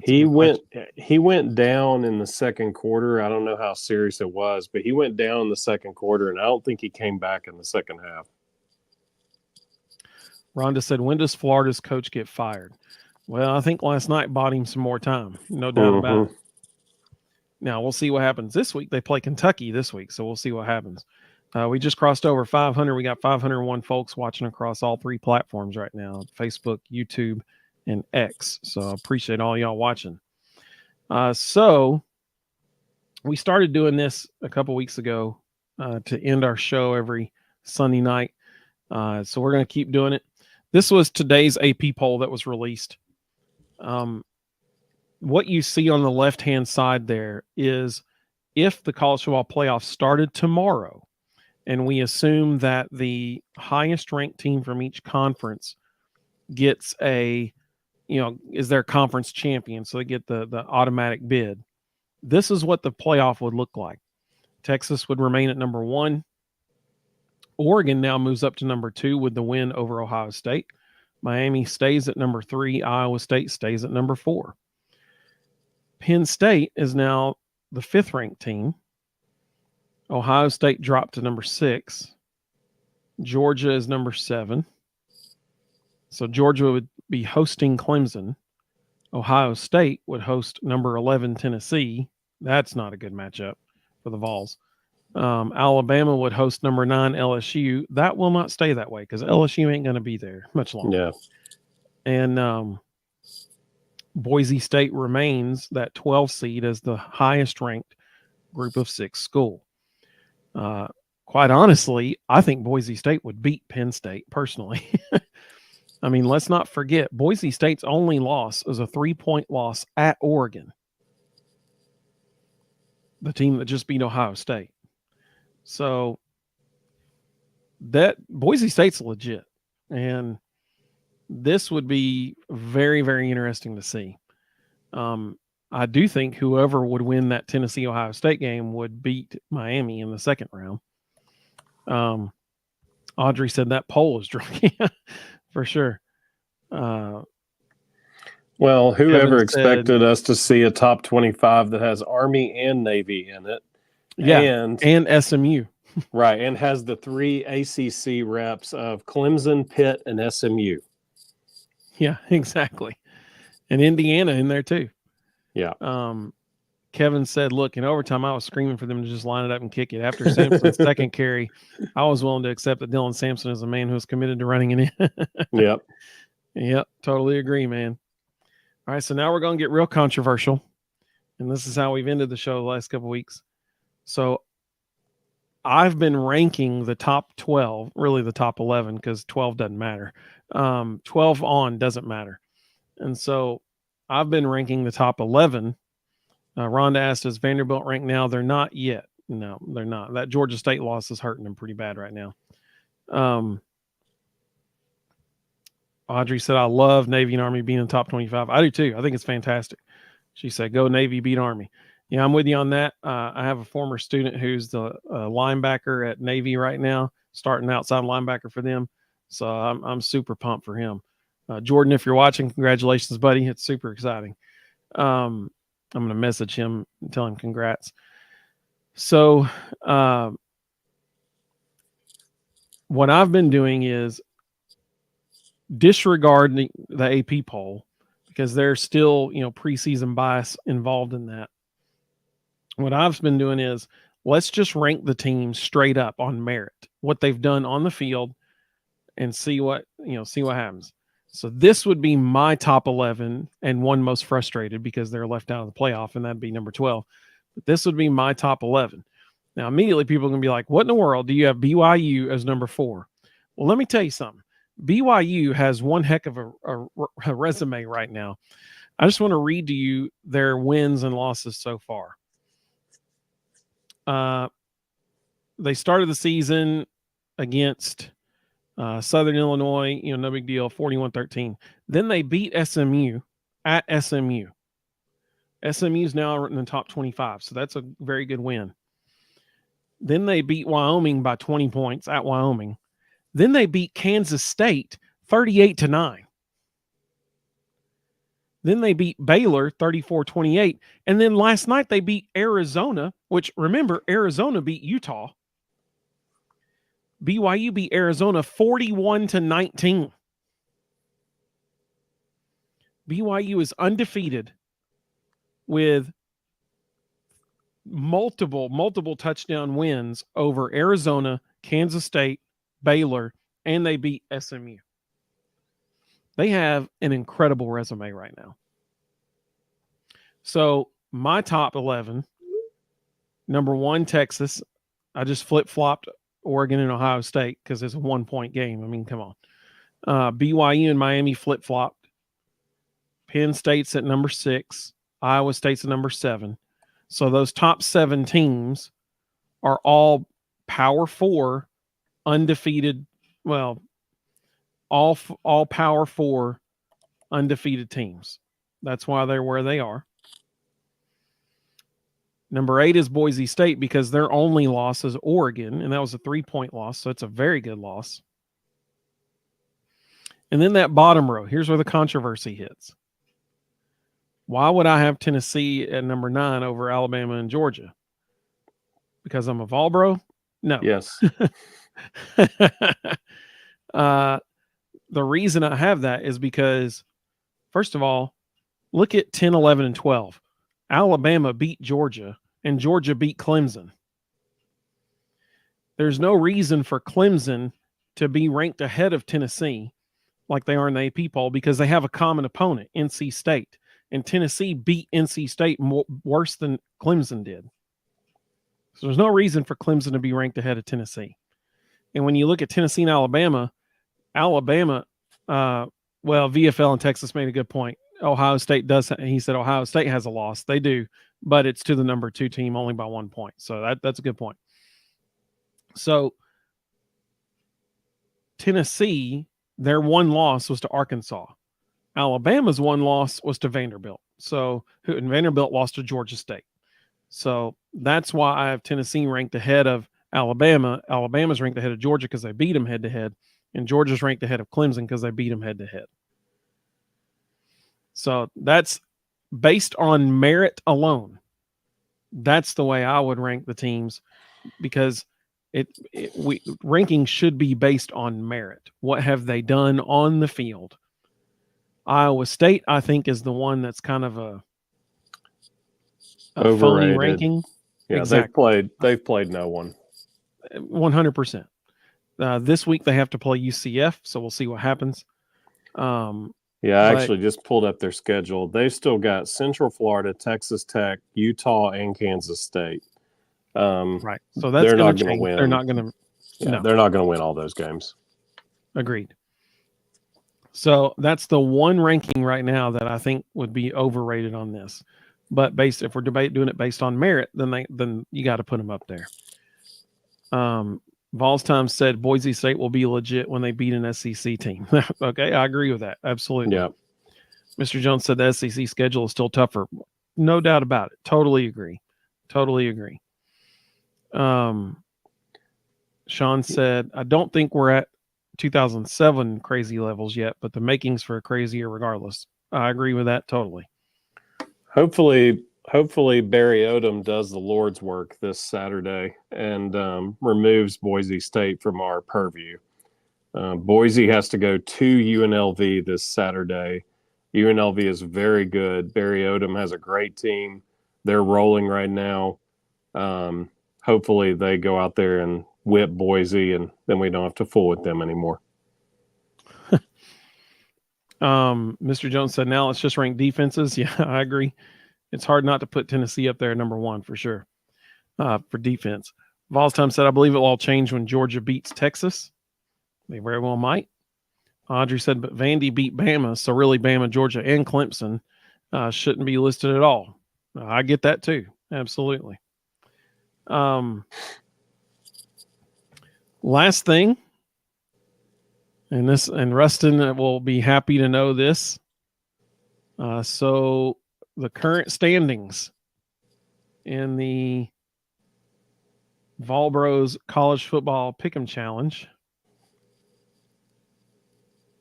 He went down in the second quarter. I don't know how serious it was, but he went down in the second quarter, and I don't think he came back in the second half. Rhonda said, when does Florida's coach get fired? Well, I think last night bought him some more time. No doubt about it. Now, we'll see what happens this week. They play Kentucky this week, so we'll see what happens. We just crossed over 500. We got 501 folks watching across all 3 platforms right now, Facebook, YouTube, and X. So I appreciate all y'all watching. So we started doing this a couple weeks ago to end our show every Sunday night. So we're going to keep doing it. This was today's AP poll that was released. What you see on the left-hand side there is if the college football playoff started tomorrow, and we assume that the highest ranked team from each conference gets is their conference champion. So they get the automatic bid. This is what the playoff would look like. Texas would remain at number 1. Oregon now moves up to number 2 with the win over Ohio State. Miami stays at number 3. Iowa State stays at number 4. Penn State is now the 5th ranked team. Ohio State dropped to number 6. Georgia is number 7. So Georgia would be hosting Clemson. Ohio State would host number 11 Tennessee. That's not a good matchup for the Vols. Alabama would host number 9 LSU. That will not stay that way because LSU ain't going to be there much longer. Yeah. And Boise State remains that 12 seed as the highest ranked group of 6 school. Quite honestly, I think Boise State would beat Penn State personally. I mean, let's not forget, Boise State's only loss is a 3-point loss at Oregon, the team that just beat Ohio State. So that Boise State's legit. And this would be very, very interesting to see. I do think whoever would win that Tennessee-Ohio State game would beat Miami in the second round. Audrey said that poll is drunk for sure. Well, whoever Kevin expected us to see a top 25 that has Army and Navy in it? Yeah, and SMU. Right, and has the 3 ACC reps of Clemson, Pitt, and SMU. Yeah, exactly. And Indiana in there too. Yeah. Kevin said, look, in overtime, I was screaming for them to just line it up and kick it. After Sampson's second carry, I was willing to accept that Dylan Sampson is a man who is committed to running it in. Yep. Yep, totally agree, man. All right, so now we're going to get real controversial. And this is how we've ended the show the last couple of weeks. So I've been ranking the top 12, really the top 11, because 12 doesn't matter. 12 on doesn't matter. And so I've been ranking the top 11. Rhonda asked, is Vanderbilt ranked now? They're not yet. No, they're not. That Georgia State loss is hurting them pretty bad right now. Audrey said, I love Navy and Army being in the top 25. I do too. I think it's fantastic. She said, go Navy, beat Army. Yeah, I'm with you on that. I have a former student who's the linebacker at Navy right now, starting outside linebacker for them. So I'm super pumped for him. Jordan, if you're watching, congratulations, buddy. It's super exciting. I'm going to message him and tell him congrats. So what I've been doing is disregarding the AP poll because there's still, preseason bias involved in that. What I've been doing is let's just rank the teams straight up on merit, what they've done on the field, and see what happens. So this would be my top 11 and one most frustrated because they're left out of the playoff, and that'd be number 12. But this would be my top 11. Now, immediately people are going to be like, what in the world do you have BYU as number 4? Well, let me tell you something. BYU has one heck of a resume right now. I just want to read to you their wins and losses so far. They started the season against Southern Illinois, no big deal, 41-13. Then they beat SMU at SMU. SMU is now in the top 25, so that's a very good win. Then they beat Wyoming by 20 points at Wyoming. Then they beat Kansas State 38-9. Then they beat Baylor 34-28. And then last night they beat Arizona, which, remember, Arizona beat Utah. BYU beat Arizona 41-19. BYU is undefeated with multiple touchdown wins over Arizona, Kansas State, Baylor, and they beat SMU. They have an incredible resume right now. So my top 11, number 1, Texas. I just flip-flopped Oregon and Ohio State because it's a 1-point game. I mean, come on. BYU and Miami flip-flopped. Penn State's at number 6. Iowa State's at number 7. So those top 7 teams are all Power 4 undefeated. Well, all Power 4 undefeated teams. That's why they're where they are. Number 8 is Boise State because their only loss is Oregon, and that was a 3-point loss, so it's a very good loss. And then that bottom row, here's where the controversy hits. Why would I have Tennessee at number 9 over Alabama and Georgia? Because I'm a Vol bro? No. Yes. The reason I have that is because, first of all, look at 10, 11, and 12. Alabama beat Georgia, and Georgia beat Clemson. There's no reason for Clemson to be ranked ahead of Tennessee like they are in the AP poll because they have a common opponent, NC State. And Tennessee beat NC State worse than Clemson did. So there's no reason for Clemson to be ranked ahead of Tennessee. And when you look at Tennessee and Alabama, VFL and Texas made a good point. Ohio State does. He said Ohio State has a loss. They do, but it's to the number 2 team only by 1 point. So that's a good point. So Tennessee their one loss was to Arkansas. Alabama's one loss was to Vanderbilt. And Vanderbilt lost to Georgia State. So that's why I have Tennessee ranked ahead of Alabama. Alabama's ranked ahead of Georgia because they beat them head to head, and Georgia's ranked ahead of Clemson because they beat them head to head. So that's based on merit alone. That's the way I would rank the teams, because ranking should be based on merit. What have they done on the field? Iowa State, I think, is the one that's kind of a phony ranking. Yeah, exactly. They've played no one. 100%. This week they have to play UCF, so we'll see what happens. I actually just pulled up their schedule. They've still got Central Florida, Texas Tech, Utah, and Kansas State. Right. So that's going to change. Win. They're not going to. They're not going to win all those games. Agreed. So that's the one ranking right now that I think would be overrated on this. But if we're doing it based on merit, then you got to put them up there. Vols Time said Boise State will be legit when they beat an SEC team. Okay, I agree with that. Absolutely. Yeah. Mr. Jones said the SEC schedule is still tougher. No doubt about it. Totally agree. Sean said, I don't think we're at 2007 crazy levels yet, but the makings for a crazier regardless. I agree with that totally. Hopefully Barry Odom does the Lord's work this Saturday and removes Boise State from our purview. Boise has to go to UNLV this Saturday. UNLV is very good. Barry Odom has a great team. They're rolling right now. Hopefully they go out there and whip Boise, and then we don't have to fool with them anymore. Mr. Jones said, now let's just rank defenses. Yeah, I agree. It's hard not to put Tennessee up there number one for sure, for defense. Vols Time said, I believe it will all change when Georgia beats Texas. They very well might. Audrey said, but Vandy beat Bama, so really Bama, Georgia, and Clemson shouldn't be listed at all. I get that too. Absolutely. Last thing, and Rustin will be happy to know this. So the current standings in the Volbros College Football Pick'em Challenge.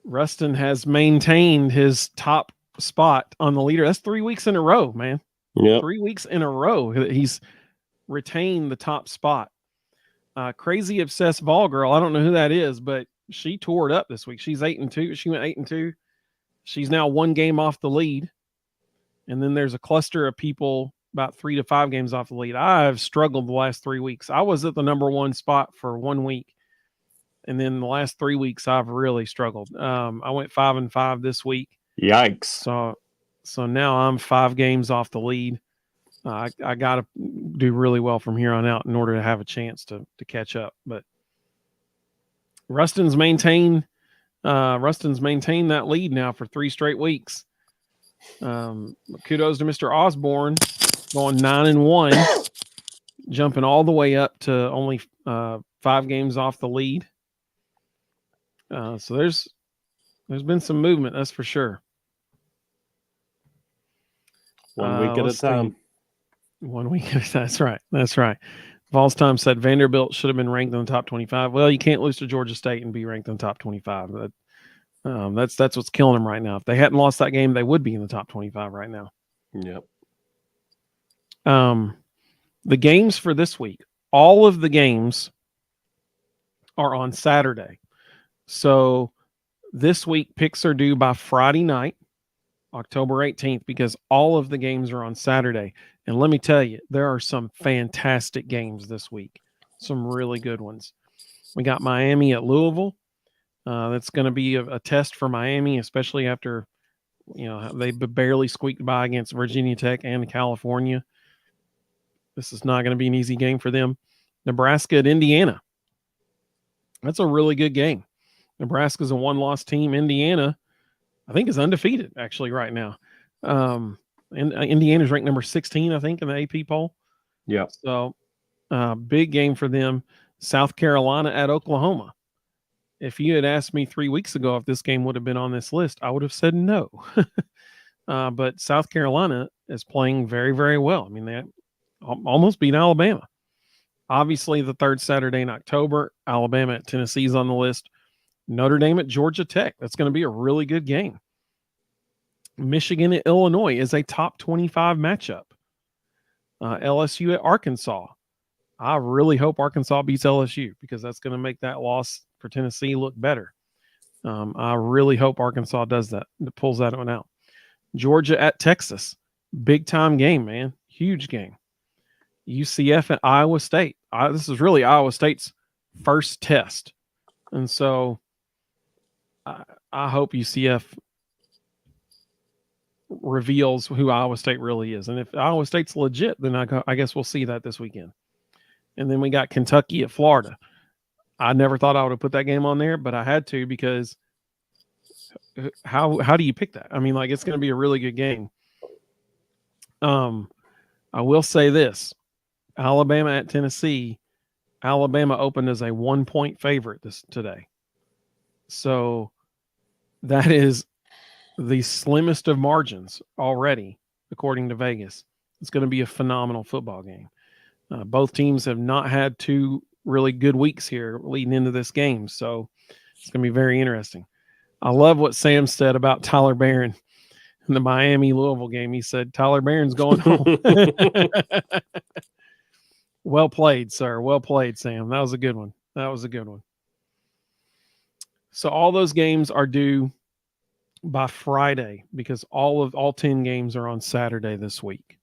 Rustin has maintained his top spot on the leader. That's 3 weeks in a row, man. Yeah, 3 weeks in a row. He's retained the top spot. Crazy Obsessed Vol Girl. I don't know who that is, but she tore it up this week. She's 8-2. She went 8-2. She's now 1 game off the lead. And then there's a cluster of people about 3 to 5 games off the lead. I've struggled the last 3 weeks. I was at the number 1 spot for 1 week. And then the last 3 weeks, I've really struggled. I went 5-5 this week. Yikes. So now I'm 5 games off the lead. I got to do really well from here on out in order to have a chance to catch up. But Rustin's maintained that lead now for 3 straight weeks. Kudos to Mr. Osborne, going 9-1, jumping all the way up to only 5 games off the lead. So there's been some movement, that's for sure. 1 week at a time. 1 week at a time. That's right. Vols Time said Vanderbilt should have been ranked in the top 25. Well, you can't lose to Georgia State and be ranked in the top 25. That's what's killing them right now. If they hadn't lost that game, they would be in the top 25 right now. Yep. The games for this week, all of the games are on Saturday. So this week picks are due by Friday night, October 18th, because all of the games are on Saturday. And let me tell you, there are some fantastic games this week. Some really good ones. We got Miami at Louisville. That's going to be a test for Miami, especially after, they barely squeaked by against Virginia Tech and California. This is not going to be an easy game for them. Nebraska at Indiana. That's a really good game. Nebraska's a 1-loss team. Indiana, I think, is undefeated actually right now. And Indiana's ranked number 16, I think, in the AP poll. Yeah. So big game for them. South Carolina at Oklahoma. if you had asked me 3 weeks ago if this game would have been on this list, I would have said no. But South Carolina is playing very, very well. I mean, they almost beat Alabama. Obviously, the third Saturday in October, Alabama at Tennessee's on the list. Notre Dame at Georgia Tech. That's going to be a really good game. Michigan at Illinois is a top 25 matchup. LSU at Arkansas. I really hope Arkansas beats LSU because that's going to make that loss for Tennessee look better. I really hope Arkansas does that, pulls that one out. Georgia at Texas. Big time game, man. Huge game. UCF at Iowa State. This is really Iowa State's first test. And so I hope UCF reveals who Iowa State really is. And if Iowa State's legit, then I guess we'll see that this weekend. And then we got Kentucky at Florida. I never thought I would have put that game on there, but I had to because how do you pick that? I mean, like, it's going to be a really good game. I will say this. Alabama at Tennessee. Alabama opened as a 1-point favorite today. So that is the slimmest of margins already, according to Vegas. It's going to be a phenomenal football game. Both teams have not had two really good weeks here leading into this game, so it's going to be very interesting. I love what Sam said about Tyler Barron in the Miami-Louisville game. He said, Tyler Barron's going home. Well played, sir. Well played, Sam. That was a good one. So all those games are due by Friday because all 10 games are on Saturday this week.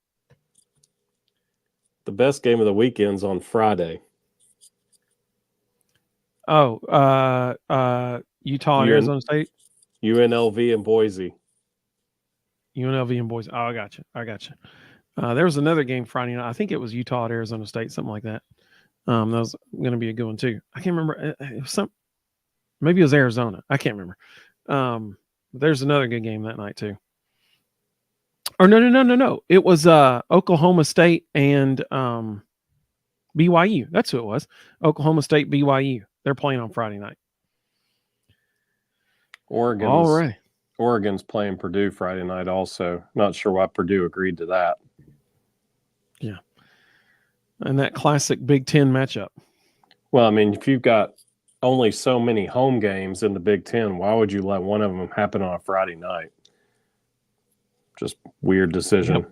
The best game of the weekend's on Friday. Oh, Utah and Arizona State? UNLV and Boise. UNLV and Boise. Oh, I got you. There was another game Friday night. I think it was Utah at Arizona State, something like that. That was going to be a good one too. I can't remember. It was maybe it was Arizona. I can't remember. There's another good game that night too. Or no. It was Oklahoma State and BYU. That's who it was. Oklahoma State, BYU. They're playing on Friday night. Oregon's playing Purdue Friday night also. Not sure why Purdue agreed to that. Yeah. And that classic Big Ten matchup. Well, I mean, if you've got only so many home games in the Big Ten, why would you let one of them happen on a Friday night? Just weird decision. Yep.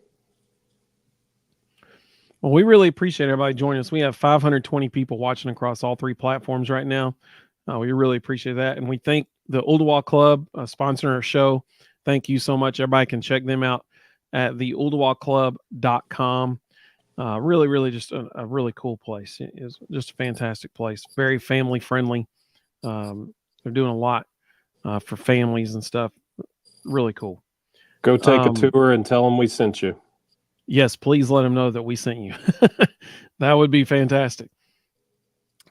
Well, we really appreciate everybody joining us. We have 520 people watching across all three platforms right now. We really appreciate that. And we thank the Ooltewah Club sponsoring our show. Thank you so much. Everybody can check them out at theooltewahclub.com. Really just a really cool place. It is just a fantastic place. Very family friendly. They're doing a lot for families and stuff. Really cool. Go take a tour and tell them we sent you. Yes, please let them know that we sent you. That would be fantastic.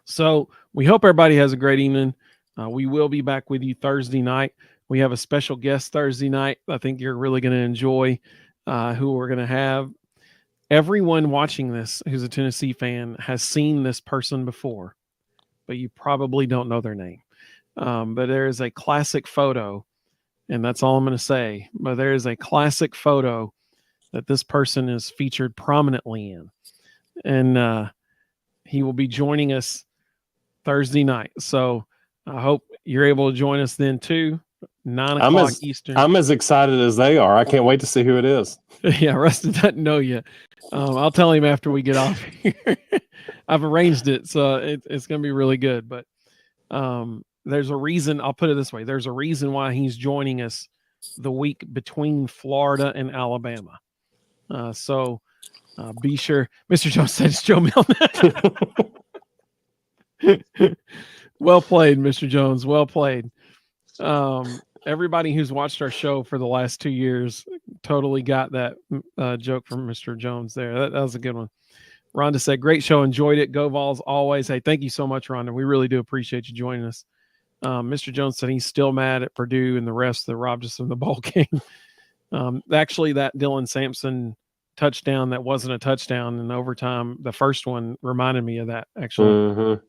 So we hope everybody has a great evening. We will be back with you Thursday night. We have a special guest Thursday night. I think you're really going to enjoy who we're going to have. Everyone watching this who's a Tennessee fan has seen this person before, but you probably don't know their name. But there is a classic photo, and that's all I'm going to say. But there is a classic photo that this person is featured prominently in. And he will be joining us Thursday night. So I hope you're able to join us then too. 9 o'clock Eastern. I'm as excited as they are. I can't wait to see who it is. Yeah, Rustin doesn't know yet. I'll tell him after we get off here. I've arranged it, so it's going to be really good. But there's a reason. I'll put it this way. There's a reason why he's joining us the week between Florida and Alabama. So be sure. Mr. Jones said it's Joe Milne. Well played, Mr. Jones. Well played. Everybody who's watched our show for the last 2 years totally got that joke from Mr. Jones there. That was a good one. Rhonda said, great show. Enjoyed it. Go Vols always. Hey, thank you so much, Rhonda. We really do appreciate you joining us. Mr. Jones said he's still mad at Purdue and the rest that robbed us of the ball game. Actually, that Dylan Sampson touchdown that wasn't a touchdown in overtime, the first one reminded me of that, actually.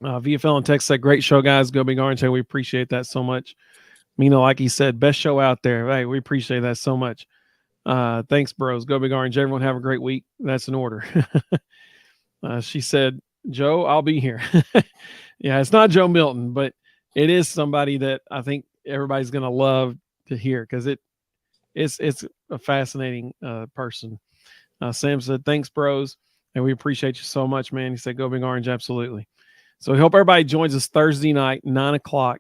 VFL and Texas said, great show, guys. Go Big Orange. Hey, we appreciate that so much. Mina, like he said, best show out there. Hey, we appreciate that so much. Thanks, bros. Go Big Orange. Everyone have a great week. That's in order. She said, Joe, I'll be here. Yeah, it's not Joe Milton, but it is somebody that I think everybody's going to love to hear because it's a fascinating person. Sam said, thanks, bros. And we appreciate you so much, man. He said, go Big Orange. Absolutely. So we hope everybody joins us Thursday night, 9:00,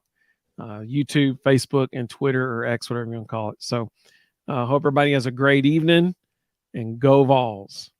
YouTube, Facebook, and Twitter or X, whatever you want to call it. So hope everybody has a great evening and go Vols.